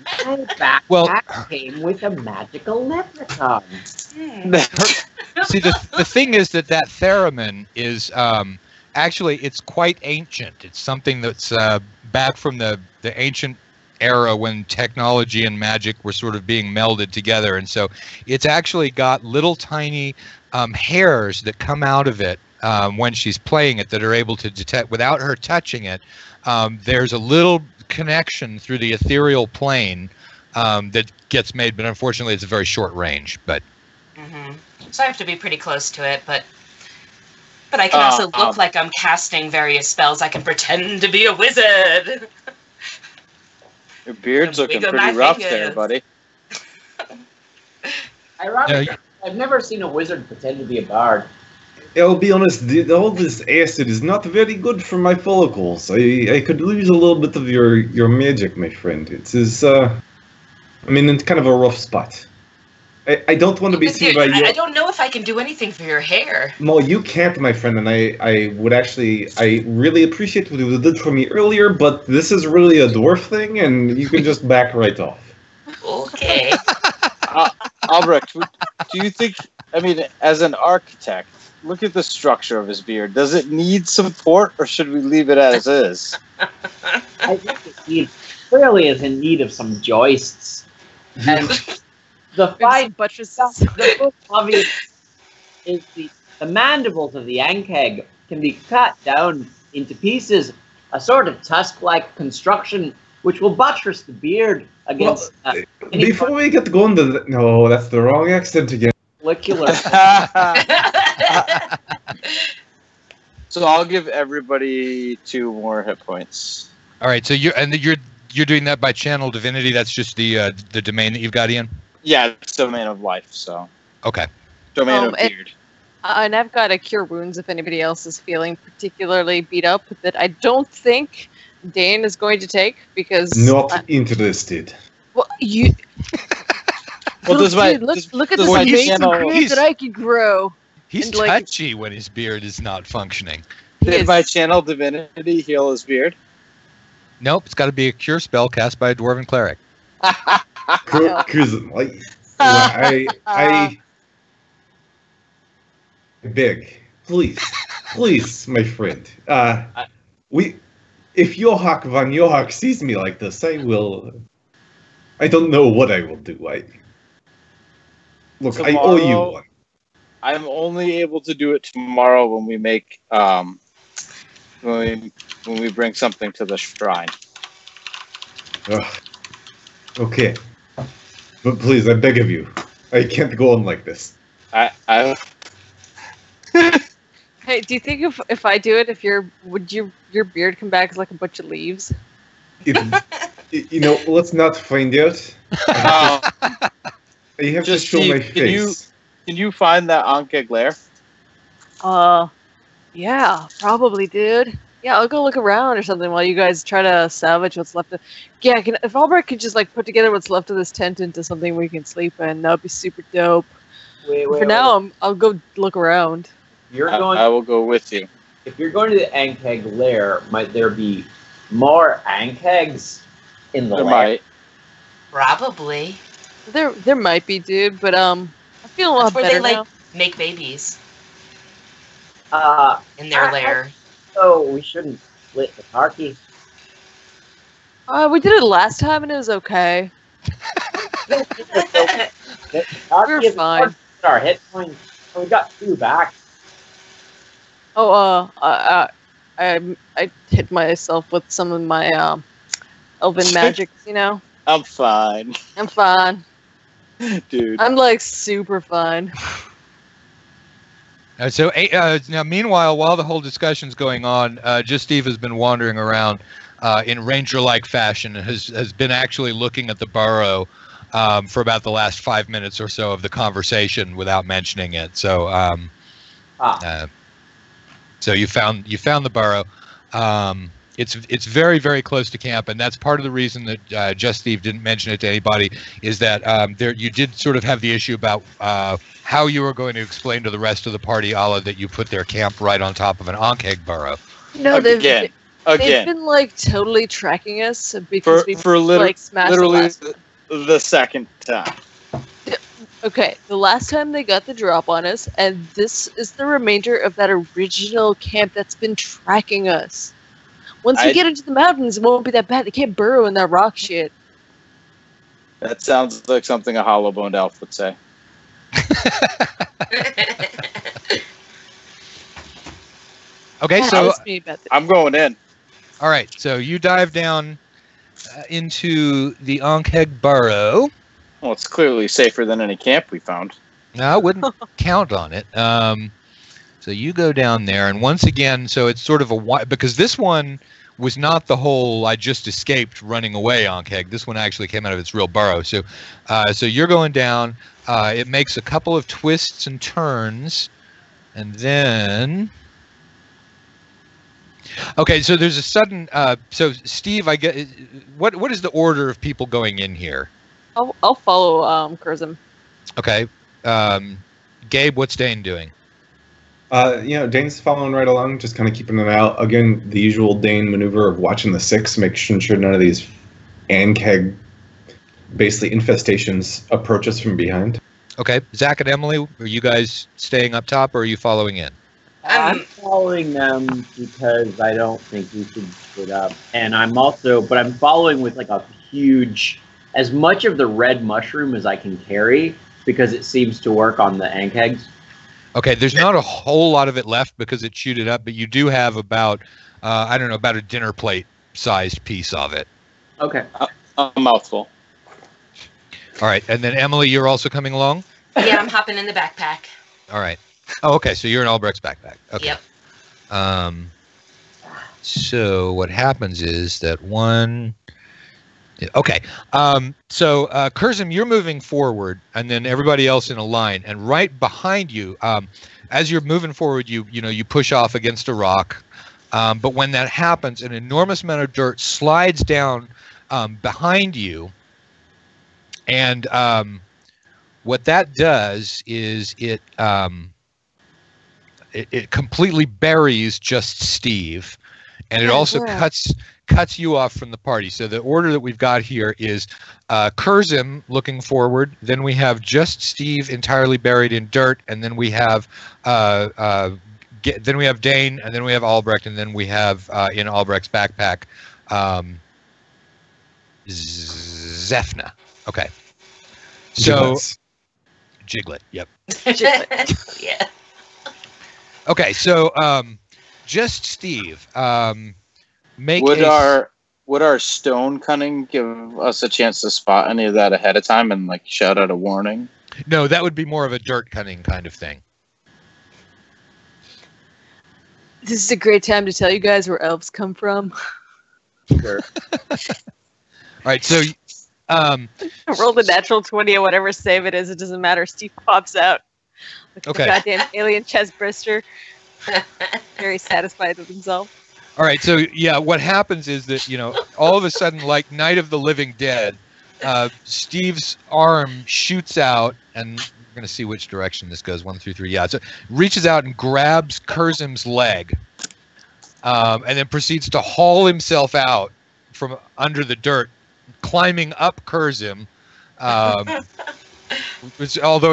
Backpack came with a magical leprechaun. See, the thing is that theremin is actually it's quite ancient. It's something that's back from the ancient era when technology and magic were sort of being melded together, and so it's actually got little tiny hairs that come out of it when she's playing it that are able to detect without her touching it. There's a little connection through the ethereal plane that gets made, but unfortunately it's a very short range. But So I have to be pretty close to it, but But I can also look like I'm casting various spells. I can pretend to be a wizard. Your beard's looking Wiggle pretty my rough fingers. there, buddy. Ironically, I've never seen a wizard pretend to be a bard. I'll be honest, all this acid is not very good for my follicles. I could lose a little bit of your magic, my friend. It's it's kind of a rough spot. I don't want to be seen by you. I don't know if I can do anything for your hair. No, you can't, my friend, and I really appreciate what you did for me earlier, but this is really a dwarf thing, and you can just back right off. Okay. Albrecht, do you think, as an architect, look at the structure of his beard. Does it need support, or should we leave it as is? I think it clearly is in need of some joists. And the five buttresses. the most obvious is the mandibles of the ankeg can be cut down into pieces, a sort of tusk-like construction which will buttress the beard against Before we get going to no, that's the wrong accent again. follicular. So I'll give everybody 2 more hit points. All right, so you're doing that by channel divinity. That's just the domain that you've got, Ian. Yeah, it's domain of life. So Okay. domain of beard. And I've got a cure wounds if anybody else is feeling particularly beat up that I don't think Dane is going to take because Not interested. well you. Well, look at this amazing channel- beard that I can grow. He's And, like- touchy when his beard is not functioning. Did my channel divinity heal his beard? Nope, it's got to be a cure spell cast by a dwarven cleric. Charisma. I beg, please, my friend. If Johak van Johak sees me like this, I don't know what I will do. Look, I owe you one. I'm only able to do it tomorrow when we make when we bring something to the shrine. Okay, but please, I beg of you, I can't go on like this. I Hey, do you think if I do it, would your beard come back as like a bunch of leaves? Let's not find out. You have Just to show my Steve, face. Can you find that Anke Glare? Yeah, probably, dude. Yeah, I'll go look around or something while you guys try to salvage what's left. Yeah, if Albrecht could just like put together what's left of this tent into something we can sleep in, that would be super dope. For now, I'll go look around. I will go with you. If you're going to the Ankeg lair, might there be more Ankegs in the There lair? might. Probably. There might be, dude, but I feel a lot That's where better they now. make babies in I- their lair. So we shouldn't split the party. We did it last time and it was okay. The party We're is fine. hard to get our hit points. We got 2 back. Oh, I hit myself with some of my elven magics, you know. I'm fine, I'm fine. dude. I'm like super fine. So now, meanwhile, while the whole discussion's going on, Just Steve has been wandering around in ranger-like fashion and has been actually looking at the burrow for about the last 5 minutes or so of the conversation without mentioning it. So, so you found the burrow. It's very, very close to camp, and that's part of the reason that Just Steve didn't mention it to anybody, is that you did sort of have the issue about how you were going to explain to the rest of the party, Ala, that you put their camp right on top of an Ankeg burrow. No, they've Again. been like totally tracking us because we like smashed literally the the second time. Okay, the last time they got the drop on us, and this is the remainder of that original camp that's been tracking us. Once we get into the mountains, it won't be that bad. They can't burrow in that rock shit. That sounds like something a hollow-boned elf would say. Okay, so Ask me about this. I'm going in. all right, so you dive down into the Ankeg burrow. Well, it's clearly safer than any camp we found. No, I wouldn't count on it. So you go down there, and once again, so it's sort of because this one was not the whole I just escaped running away Ankeg. This one actually came out of its real burrow. So, so you're going down. It makes a couple of twists and turns, and then. Okay, so there's a sudden. So Steve, I get. What is the order of people going in here? I'll follow Curzum. Okay, Gabe, what's Dane doing? Dane's following right along, just kind of keeping an eye out. Again, the usual Dane maneuver of watching the six, making sure none of these Ankeg, basically infestations, approach us from behind. Okay, Zach and Emily, are you guys staying up top, or are you following in? I'm following them because I don't think we should split up. And I'm following with like a huge, as much of the red mushroom as I can carry, because it seems to work on the Ankegs. Okay, there's not a whole lot of it left because it chewed it up, but you do have about, about a dinner plate sized piece of it. Okay. A mouthful. All right, and then Emily, you're also coming along? Yeah, I'm hopping in the backpack. All right. Oh, okay, so you're in Albrecht's backpack. Okay. Yep. So what happens is that one... Okay, so Curzum, you're moving forward, and then everybody else in a line, and right behind you, as you're moving forward, you push off against a rock, but when that happens, an enormous amount of dirt slides down behind you, and what that does is it completely buries just Steve, and it also cuts you off from the party. So the order that we've got here is Curzum looking forward, then we have just Steve entirely buried in dirt, and then we have Dane, and then we have Albrecht, and then we have in Albrecht's backpack Zephna. Okay. So Jiglet, yep. Yeah. Okay, so just Steve. Would our stone cunning give us a chance to spot any of that ahead of time and like shout out a warning? No, that would be more of a dirt cunning kind of thing. This is a great time to tell you guys where elves come from. Sure. All right, so I rolled a natural 20 or whatever save it is. It doesn't matter. Steve pops out. Like Okay. the goddamn alien chest burster. Very satisfied with himself. all right, so yeah, what happens is that all of a sudden, like Night of the Living Dead, Steve's arm shoots out, and we're gonna see which direction this goes. 1, 2, 3. Yeah, so reaches out and grabs Curzum's leg, and then proceeds to haul himself out from under the dirt, climbing up Curzum. Although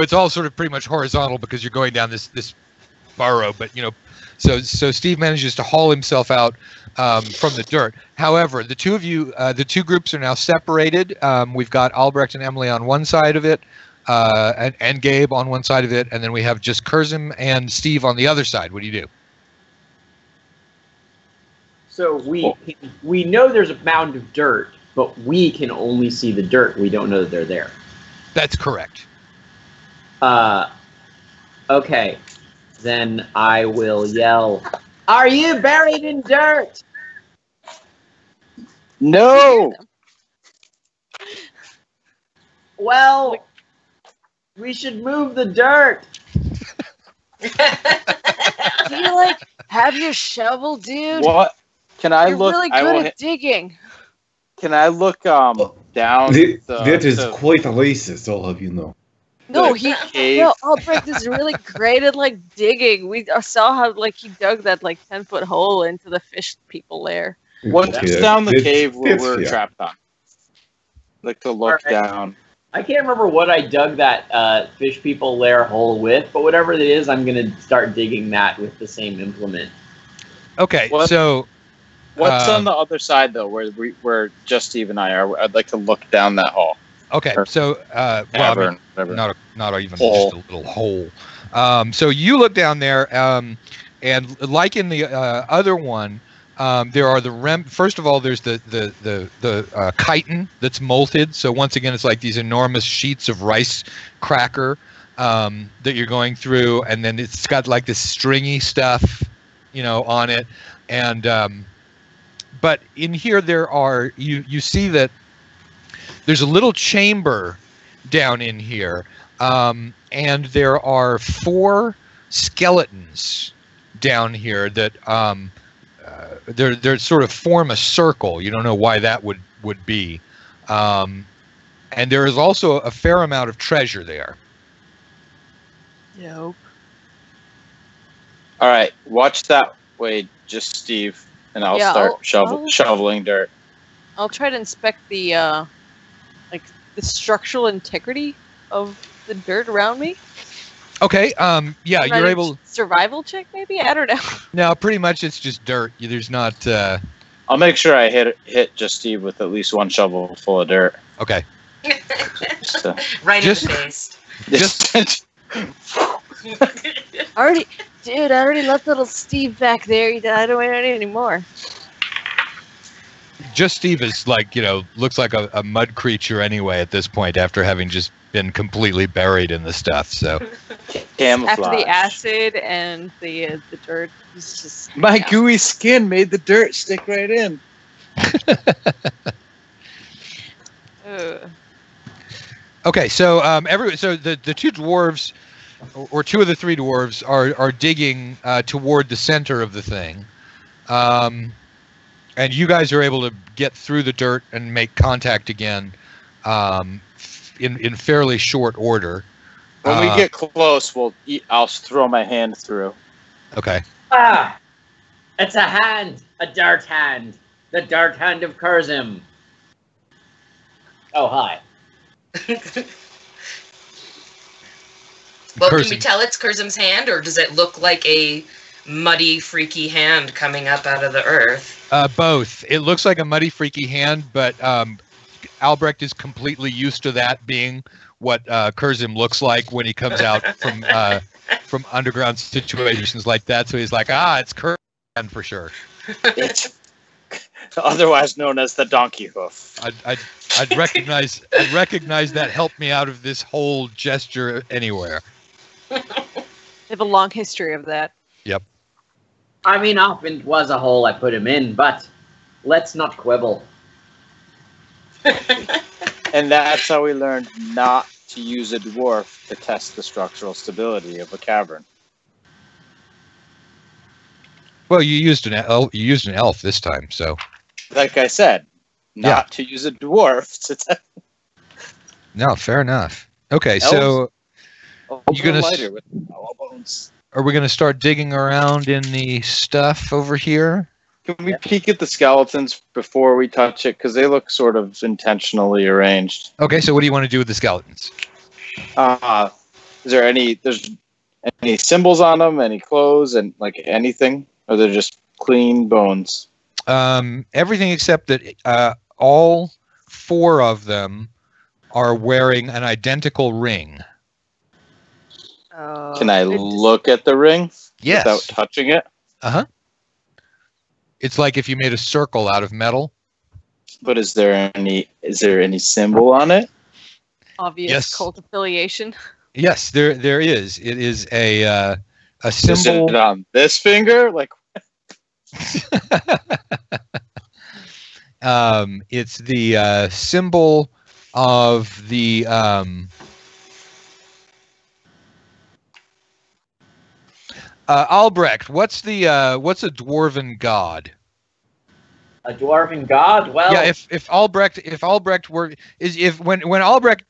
it's all sort of pretty much horizontal because you're going down this burrow, but so Steve manages to haul himself out from the dirt. However, the two of you, the two groups are now separated. We've got Albrecht and Emily on one side of it, and Gabe on one side of it, and then we have just Curzum and Steve on the other side. What do you do? So we know there's a mound of dirt, but we can only see the dirt. We don't know that they're there. That's correct. Okay. Then I will yell, "Are you buried in dirt?" No. Well, we should move the dirt. Do you have your shovel, dude? What? Can I You're look? really good at digging. Can I look down? That is quite racist, all of you know. No, cave. Albrecht is really great at digging. We saw how he dug that 10-foot hole into the fish people lair. What's Yeah, down the it's- cave where it's- we're yeah. trapped on? Like to look Alright. down. I can't remember what I dug that fish people lair hole with, but whatever it is, I'm gonna start digging that with the same implement. Okay, What? so What's on the other side though, where just Steve and I are? I'd like to look down that hall. okay, so Cavern, whatever. not even Hole. just a little hole. So you look down there, and like in the other one, there are the First of all, there's the chitin that's molted. So once again, it's like these enormous sheets of rice cracker that you're going through, and then it's got like this stringy stuff, on it, and but in here there are you see that there's a little chamber down in here, and there are 4 skeletons down here that they're sort of form a circle. You don't know why that would be, and there is also a fair amount of treasure there. Nope. All right, watch that way, just Steve, and I'll start shoveling dirt. I'll try to inspect the the structural integrity of the dirt around me. Okay. Yeah, you're able. Survival check, maybe. I don't know. No, pretty much it's just dirt. There's not. I'll make sure I hit just Steve with at least one shovel full of dirt. Okay. Right in the face. Just. I already left little Steve back there. I don't want any anymore. Just Steve is looks like a mud creature anyway at this point, after having just been completely buried in the stuff. So camouflage. After the acid and the dirt, it's just my gooey skin made the dirt stick right in. Okay, so the 2 dwarves, or 2 of the 3 dwarves, are digging toward the center of the thing, and you guys are able to get through the dirt and make contact again in fairly short order. When we get close, I'll throw my hand through. Okay. Ah! It's a hand! A dart hand! The dart hand of Kurzim! Oh, hi. Well, can we tell it's Kurzim's hand, or does it look like a muddy, freaky hand coming up out of the earth? Both. It looks like a muddy, freaky hand, but Albrecht is completely used to that being what Kurzim looks like when he comes out from underground situations like that. So he's like, it's Kurzim for sure. It's otherwise known as the donkey hoof. I'd recognize that helped me out of this whole gesture anywhere. They have a long history of that. Yep. I mean, often was a hole I put him in, but let's not quibble. And that's how we learned not to use a dwarf to test the structural stability of a cavern. Well, you used an elf this time, so. Like I said, not to use a dwarf to test. No, fair enough. Okay, Elves, so you're gonna lighter with bones. Are we gonna start digging around in the stuff over here? Can we peek at the skeletons before we touch it? Because they look sort of intentionally arranged. Okay, so what do you want to do with the skeletons? Is there there's any symbols on them, any clothes, and like anything? Or they're just clean bones? Everything except that all 4 of them are wearing an identical ring. Can I look at the ring? Yes. Without touching it? Uh-huh. It's like if you made a circle out of metal. But is there any symbol on it? Obvious cult affiliation. Yes, there is. It is a symbol. Is it on this finger? Like it's the symbol of the Albrecht. What's a dwarven god? A dwarven god? Well, yeah. If Albrecht were when Albrecht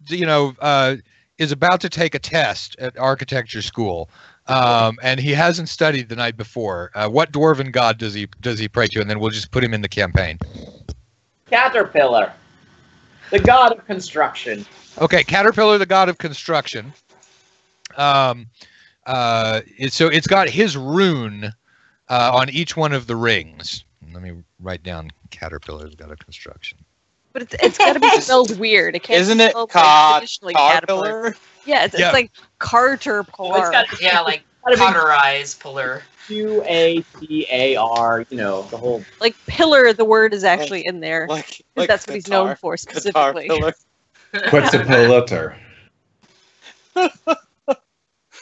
is about to take a test at architecture school, and he hasn't studied the night before, what dwarven god does he pray to? And then we'll just put him in the campaign. Caterpillar, the god of construction. Okay, Caterpillar, the god of construction. It's got his rune on each one of the rings. Let me write down Caterpillar, the god of construction. But it's got to be spelled weird. It can't. Isn't it traditionally Caterpillar? Yeah, it's like Carter Pillar. Like cauterize pillar. Qatar, the whole. Like pillar, the word is actually in there. Like that's what he's known for specifically. Quetzalcoatl.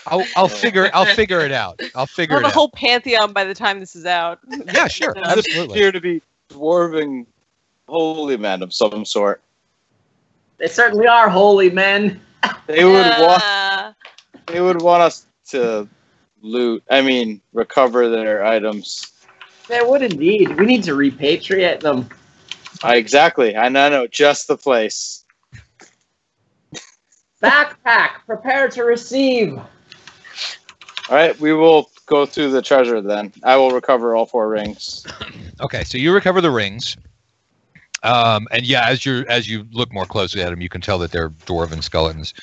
I'll figure it out. I'll figure We'll it have a out. whole pantheon by the time this is out. Yeah, sure, absolutely. Appear to be dwarven holy men of some sort. They certainly are holy men. They would want. Yeah. They would want us to loot. I mean, recover their items. They would indeed. We need to repatriate them. Exactly. I know just the place. Backpack, prepare to receive. All right, we will go through the treasure then. I will recover all 4 rings. Okay, so you recover the rings, and yeah, as you look more closely at them, you can tell that they're dwarven skeletons.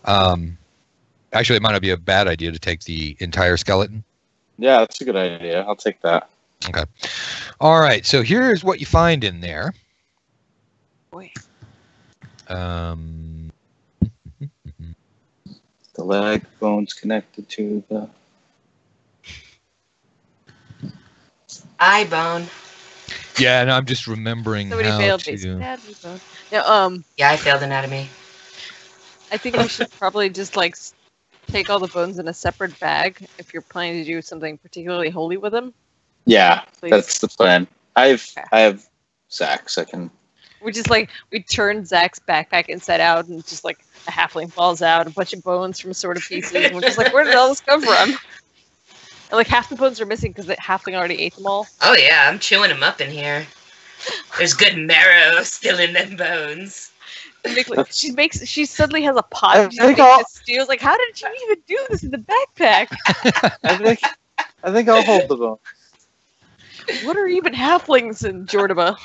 Actually, it might not be a bad idea to take the entire skeleton. Yeah, that's a good idea. I'll take that. Okay. All right. So here's what you find in there. Boy. The leg bone's connected to the Eye bone. Yeah, and I'm just remembering Somebody how failed to. basic anatomy. Now, Yeah, I failed anatomy. I think we should probably just like take all the bones in a separate bag if you're planning to do something particularly holy with them. Yeah, Please. that's the plan. I Okay. have sacks. I can. We just like we turn Zach's backpack inside out, and just like a halfling falls out, a bunch of bones from assorted pieces, and we're just like, where did all this come from? And like half the bones are missing because the halfling already ate them all. Oh yeah, I'm chewing them up in here. There's good marrow still in them bones. And she suddenly has a pot. I And she's think making I'll- a stew. I was like, how did you even do this in the backpack? I think I'll hold the bone. What are even halflings in Jordoba?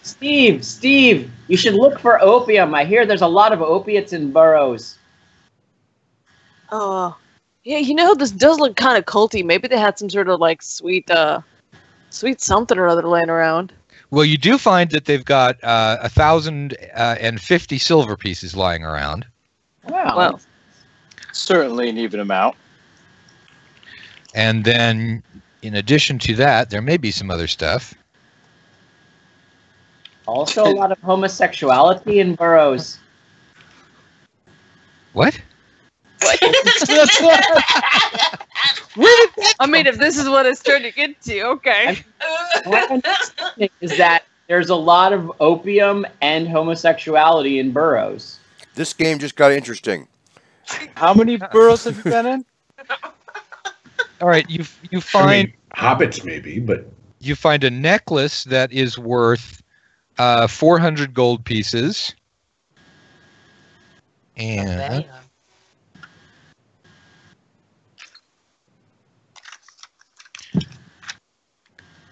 Steve, you should look for opium. I hear there's a lot of opiates in burrows. Oh, yeah. You know, this does look kind of culty. Maybe they had some sort of like sweet something or other laying around. Well, you do find that they've got 1,050 silver pieces lying around, Wow. Well, Certainly an even amount. and then in addition to that, there may be some other stuff. Also a lot of homosexuality in burrows. What? I mean, if this is what it's turning into, okay. What I'm saying is that there's a lot of opium and homosexuality in burrows. This game just got interesting. How many burrows have you been in? All right, you I find mean, hobbits maybe, but you find a necklace that is worth 400 gold pieces, and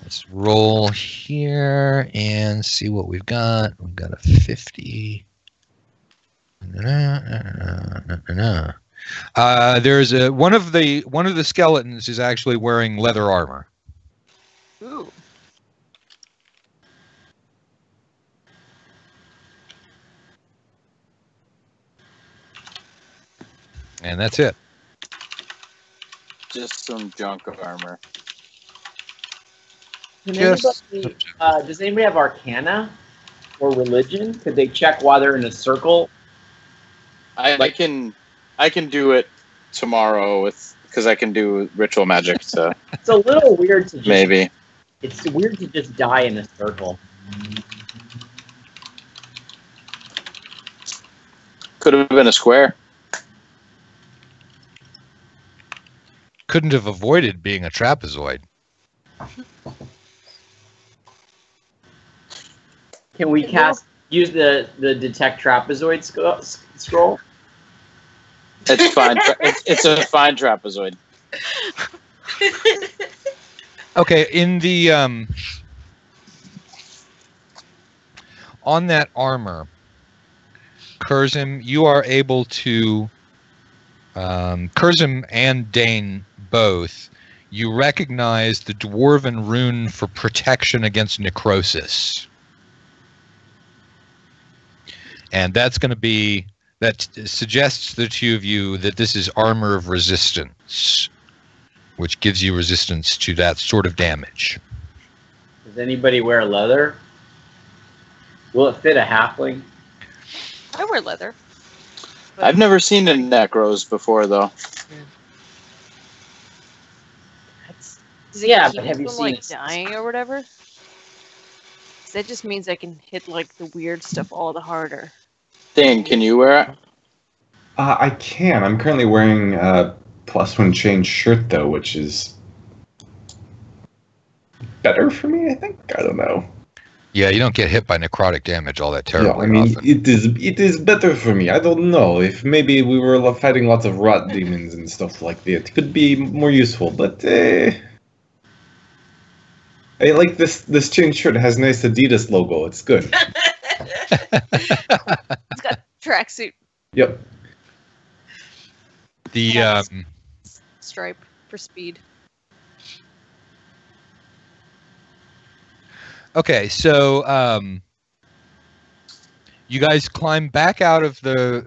let's roll here and see what we've got. We've got a 50. There's one of the skeletons is actually wearing leather armor. Ooh. And that's it. Just some junk armor. Just- Does anybody have Arcana or religion? Could they check while they're in a circle? I can do it tomorrow because I can do ritual magic. So It's a little weird to just, maybe. It's weird to just die in a circle. Could have been a square. Couldn't have avoided being a trapezoid. Can we use the detect trapezoid scroll? It's fine. It's a fine trapezoid. Okay, in the on that armor, Kurzim, you are able to Kurzim and Dane both. You recognize the dwarven rune for protection against necrosis, and that's going to be that suggests to the two of you that this is armor of resistance, which gives you resistance to that sort of damage. Does anybody wear leather? Will it fit a halfling? I wear leather. But I've never seen a necros before, though. does it Yeah, keep but have you from, seen like, it? dying or whatever? 'Cause that just means I can hit like the weird stuff all the harder. Dane, can you wear it? I can. I'm currently wearing a +1 chain shirt though, which is better for me. I think. I don't know. Yeah, you don't get hit by necrotic damage all that Yeah, terribly I mean, often. it is better for me. I don't know if maybe we were fighting lots of rot demons and stuff like that. It could be more useful, but I like this chain shirt. It has nice Adidas logo. It's good. It's got tracksuit Yep. The stripe for speed. okay, so you guys climb back out of the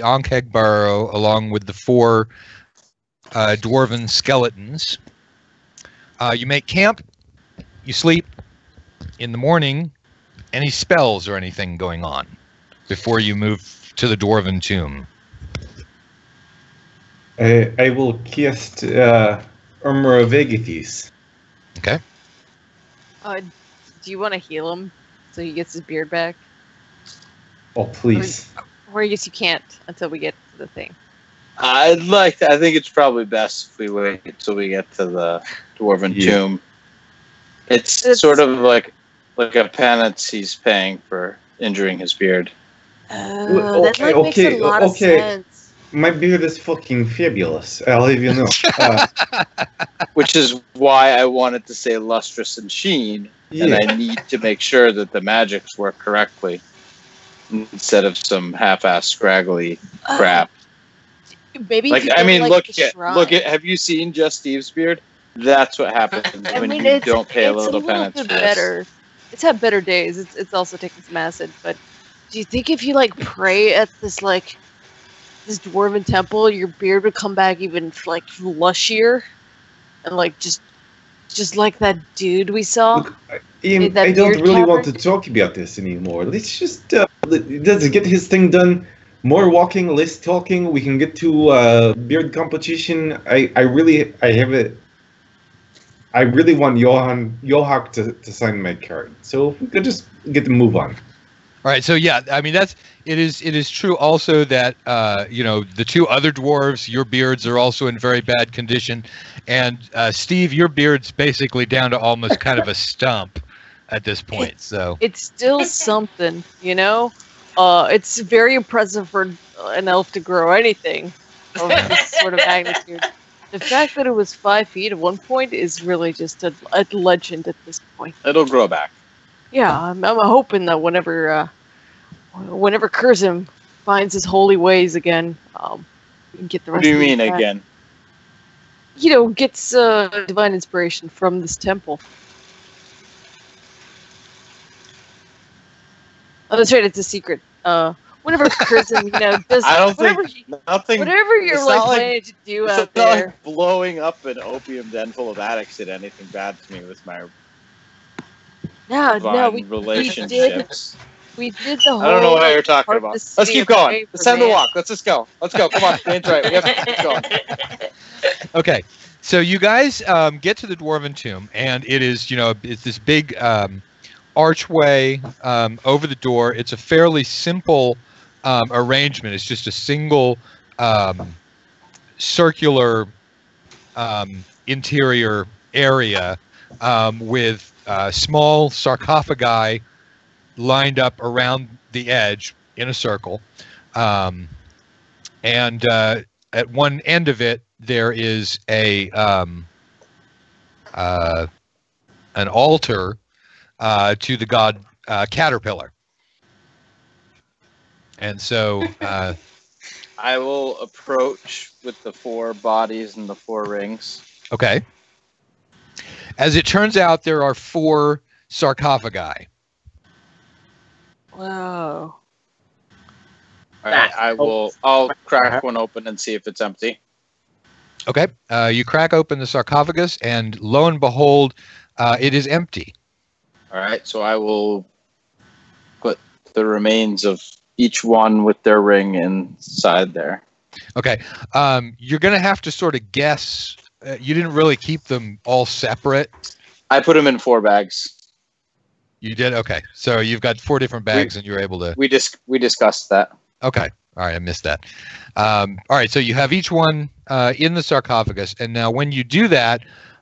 Ankeg burrow along with the 4 dwarven skeletons. You make camp. You sleep. In the morning, any spells or anything going on before you move to the dwarven tomb? I will cast Armor of Agathis. Okay. Do you want to heal him so he gets his beard back? Oh, please. Or I guess you can't until we get to the thing. I think it's probably best if we wait until we get to the dwarven tomb. It's sort of like a penance he's paying for injuring his beard. That makes a lot of sense. My beard is fucking fabulous. I'll have you know. Which is why I wanted to say lustrous and sheen, and I need to make sure that the magics work correctly instead of some half-assed scraggly crap. Maybe Like, if you I go, mean, like, look at. Have you seen Just Steve's beard? That's what happens when you don't pay a little penance for better. It's had better days. It's also taken some acid, but do you think if you like pray at this dwarven temple, your beard would come back even like lushier, and like just like that dude we saw? Look, Ian, I don't really want to talk about this anymore. Let's just let's get his thing done. More walking, less talking. We can get to beard competition. I really want Johak to sign my card. So if we could just get the move on. All right, so yeah, I mean it is true also that the 2 other dwarves, your beards are also in very bad condition, and Steve, your beard's basically down to almost kind of a stump at this point. So it's still something, It's very impressive for an elf to grow anything of this sort of magnitude. The fact that it was 5 feet at one point is really just a legend at this point. It'll grow back. Yeah, I'm hoping that whenever Curzim finds his holy ways again, we can get the rest. What do you of mean back. again? Gets divine inspiration from this temple. Oh, that's right. It's a secret. Whenever Curzim, does I don't whatever think nothing. whatever you're planning to do out there. Like blowing up an opium den full of addicts did anything bad to me with my relationships. We did the whole. I don't know what you're talking about. Let's keep going. It's time to walk. Let's just go. Let's go. Come on. Dane's right. We have to keep going. okay, so you guys get to the dwarven tomb, and it is it's this big archway over the door. It's a fairly simple arrangement. It's just a single circular interior area with small sarcophagi lined up around the edge in a circle, and at one end of it there is an altar to the god Caterpillar. And so I will approach with the 4 bodies and the 4 rings. Okay. As it turns out, there are 4 sarcophagi. Whoa. All right, I'll crack one open and see if it's empty. Okay. You crack open the sarcophagus, and lo and behold, it is empty. All right, so I will put the remains of each one with their ring inside there. Okay. You're going to have to sort of guess. You didn't really keep them all separate. I put them in 4 bags. You did? Okay. So you've got 4 different bags and you're able to... We discussed that. Okay. All right. I missed that. All right. So you have each one in the sarcophagus. And now when you do that,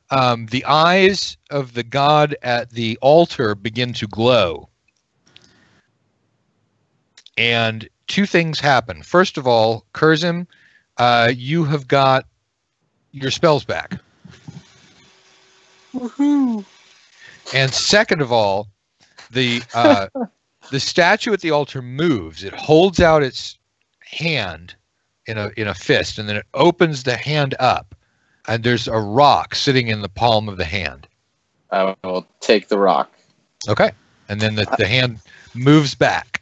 the eyes of the god at the altar begin to glow. And 2 things happen. First of all, Curzim, you have got your spells back. Woohoo! And second of all, the statue at the altar moves. It holds out its hand in a fist, and then it opens the hand up, and there's a rock sitting in the palm of the hand. I will take the rock. Okay. And then the hand moves back.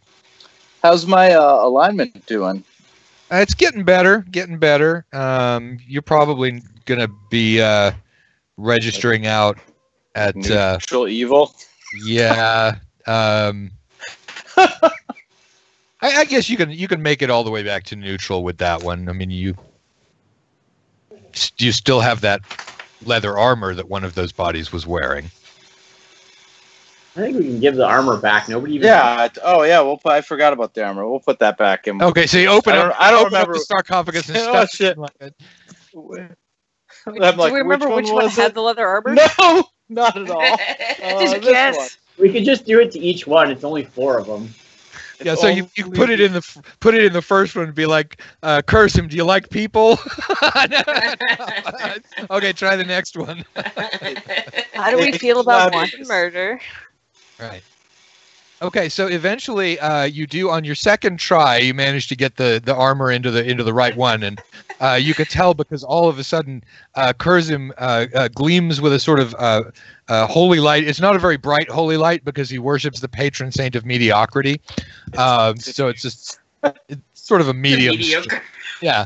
How's my alignment doing? It's getting better. You're probably going to be registering out at Neutral evil. Yeah. I guess you can make it all the way back to neutral with that one. I mean, you still have that leather armor that one of those bodies was wearing. I think we can give the armor back. Nobody even. Yeah. Oh, yeah. I forgot about the armor. We'll put that back in. Okay, so you open up. I don't open up remember the sarcophagus and Oh, stuff. shit. Do we remember which one had the leather armor? No, not at all. Just This guess. one. We could just do it to each one. It's only 4 of them. Yeah, so you put it in the first one and be like, curse him. Do you like people? Okay, try the next one. How do we feel about wanton murder? Right. Okay, so eventually, you do on your second try, you manage to get the armor into the right one, and you could tell because all of a sudden, Curzim gleams with a sort of holy light. It's not a very bright holy light because he worships the patron saint of mediocrity. So it's just it's sort of a medium. Mediocre. Yeah.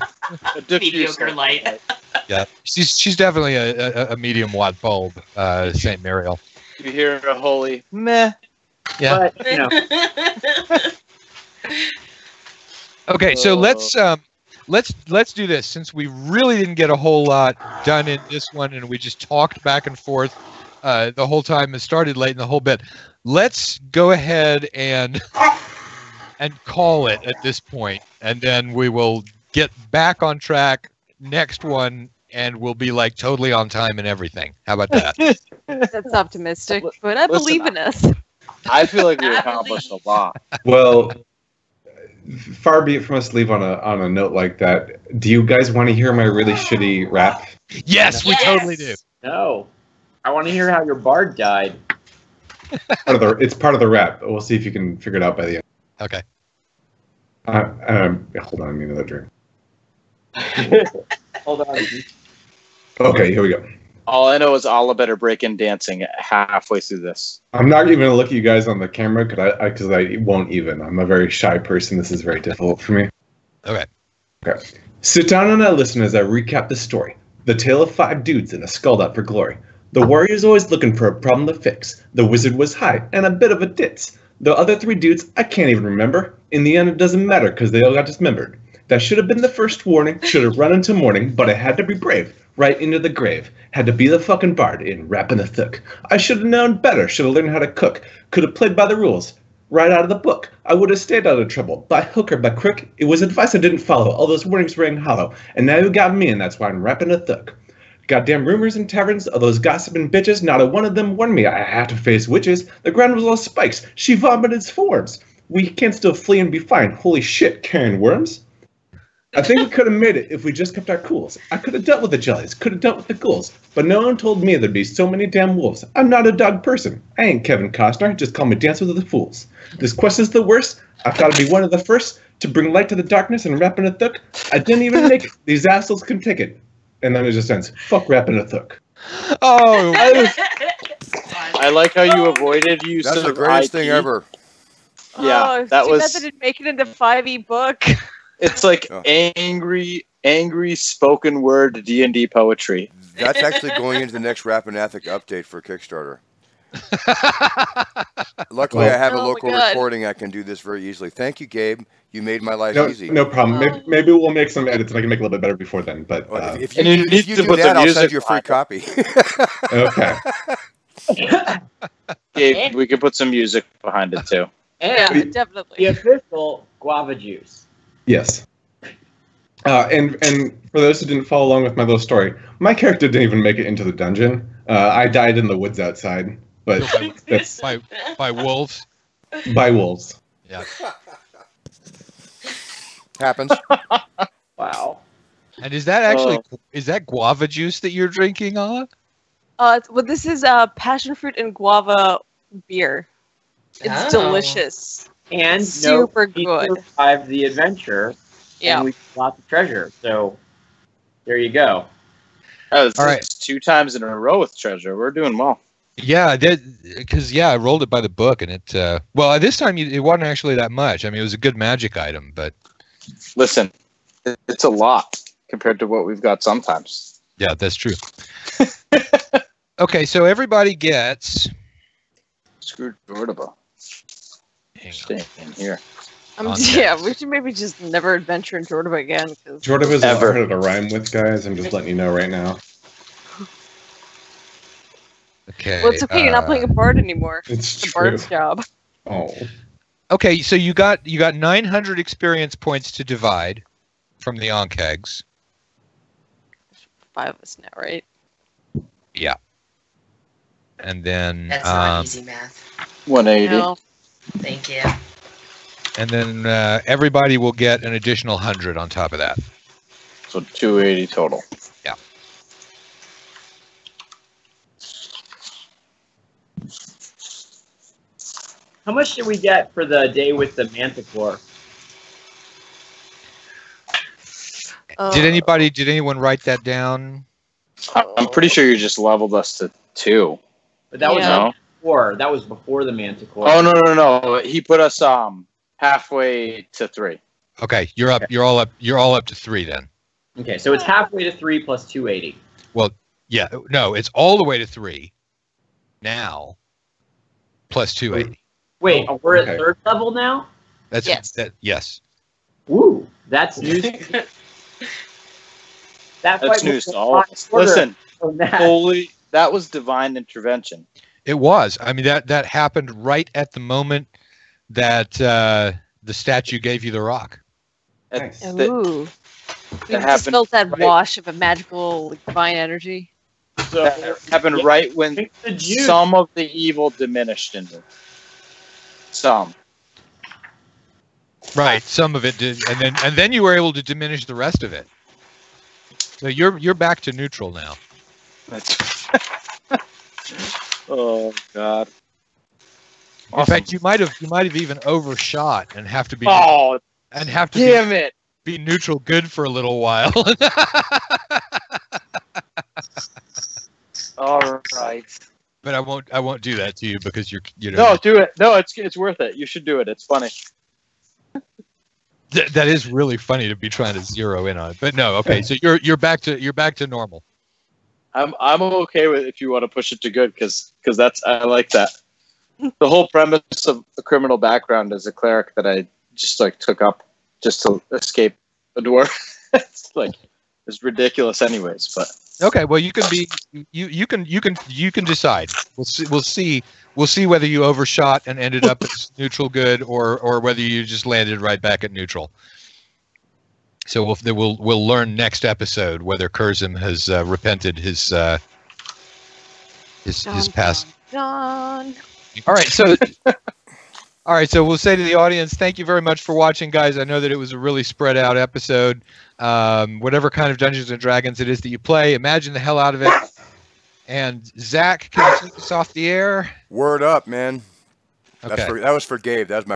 Mediocre light. Yeah. She's definitely a medium watt bulb, Saint Muriel. You hear a holy meh. Yeah. But, you know, Okay, so let's do this since we really didn't get a whole lot done in this one, and we just talked back and forth the whole time. It started late in the whole bit. Let's go ahead and call it at this point, and then we will get back on track next one, and we'll be like totally on time and everything. How about that? That's optimistic, but I believe in us. I feel like we accomplished a lot. Well, far be it from us to leave on a note like that. Do you guys want to hear my really shitty rap? Yes, we totally do. no. I want to hear how your bard died. It's part of the rap. We'll see if you can figure it out by the end. Okay. Hold on, I need another drink. Hold on. Okay, here we go. All I know is Alla better break in dancing halfway through this. I'm not even going to look at you guys on the camera because I won't even. I'm a very shy person. This is very difficult for me. Okay. Okay. Sit down and listen as I recap the story. The tale of 5 dudes and a skull out for glory. The warrior's always looking for a problem to fix. The wizard was high and a bit of a ditz. The other 3 dudes, I can't even remember. In the end, it doesn't matter because they all got dismembered. That should have been the first warning. Should have run into morning, but I had to be brave. Right into the grave. Had to be the fucking bard in rapping the thick. I should have known better. Should have learned how to cook. Could have played by the rules. Right out of the book. I would have stayed out of trouble. By hook or by crook. It was advice I didn't follow. All those warnings rang hollow. And now you got me, and that's why I'm rapping the thick. Goddamn rumors in taverns of those gossiping bitches. Not a one of them warned me I had to face witches. The ground was all spikes. She vomited forms. We can't still flee and be fine. Holy shit, carrying worms? I think we could have made it if we just kept our cools. I could have dealt with the jellies, could have dealt with the ghouls, but no one told me there'd be so many damn wolves. I'm not a dog person. I ain't Kevin Costner, just call me Dance with the Fools. This quest is the worst. I've got to be one of the first to bring light to the darkness and rap in a thook. I didn't even make it. These assholes can take it. And then it just ends. Fuck rapping a thook. Oh, I like how you avoided use That's of the greatest thing IP. ever. Yeah, Oh, that too was. bad that didn't make it into 5e book. It's like Oh. angry spoken word D&D poetry. That's actually going into the next Rapanathik update for Kickstarter. Luckily, I have a Oh my local God. recording. I can do this very easily. Thank you, Gabe. You made my life No, easy. no problem. Maybe we'll make some edits and I can make it a little bit better before then. But Well, if And you, you need if you to do put some that, I'll send music you a free behind copy. okay. Gabe, we could put some music behind it too. Yeah, And definitely. the official guava juice. Yes. And for those who didn't follow along with my little story, my character didn't even make it into the dungeon. I died in the woods outside, but that's by wolves. by wolves. Yeah. Happens. Wow. And is that actually is that guava juice that you're drinking on? Well, this is passion fruit and guava beer. It's Oh. delicious. And Super we good. survived the adventure. Yeah. And we got lots of treasure. So there you go. Oh, this All is right. 2 times in a row with treasure. We're doing well. Yeah, I did because I rolled it by the book, and it well this time it wasn't actually that much. I mean, it was a good magic item, but Listen, it's a lot compared to what we've got sometimes. yeah, that's true. Okay, so everybody gets. Screw Jordoba. Hang on. Stay in here. On Yeah, we should maybe just never adventure in Jordoba again. Cause Jordoba is a lot Ever. harder to rhyme with, guys. I'm just letting you know right now. Okay. well, it's okay. You're not playing a bard anymore. It's It's the true. bard's job. Oh. Okay, so you got 900 experience points to divide from the Onkegs. 5 of us now, right? Yeah. And then That's not easy math. 180. No. Thank you. and then everybody will get an additional 100 on top of that. So 280 total. Yeah. How much did we get for the day with the manticore? Did anyone write that down? I'm pretty sure you just leveled us to 2. But that was Yeah. No? before. That was before the manticore. Oh no! He put us halfway to 3. Okay, you're up. You're all up to 3 then. Okay, so it's halfway to 3 plus 280. Yeah. No, it's all the way to 3 now. Plus 280. Wait, Oh, we're okay. at 3rd level now? That's Yes. yes. Woo! That's news. That's why news we're to all of us. order Listen, on that. holy, that was divine intervention. It was. I mean that happened right at the moment that the statue gave you the rock. Nice. That- Ooh. We that just happened felt that right- wash of a magical, like, divine energy. So, that happened right when drink the juice. some of the evil diminished in me. Some. Right. Some of it did, and then you were able to diminish the rest of it. So you're back to neutral now. That's oh God. In fact, you might have even overshot and have to be Oh damn it! be neutral good for a little while. All right. But I won't do that to you because you're No, do it. No, it's worth it. You should do it. It's funny. that is really funny to be trying to zero in on. But no, okay. So you're back to normal. I'm okay with if you want to push it to good because that's I like that. The whole premise of the criminal background as a cleric that I just like took up just to escape a dwarf. It's ridiculous anyways, but Okay, well you can be you can decide. We'll see whether you overshot and ended up as neutral good or whether you just landed right back at neutral. So we'll learn next episode whether Curzon has repented his past. Dun. All right, so we'll say to the audience, thank you very much for watching, guys. I know that it was a really spread out episode. Whatever kind of Dungeons and Dragons it is that you play, imagine the hell out of it. And Zach, can you take us off the air? Word up, man. Okay. That was for Gabe. That was my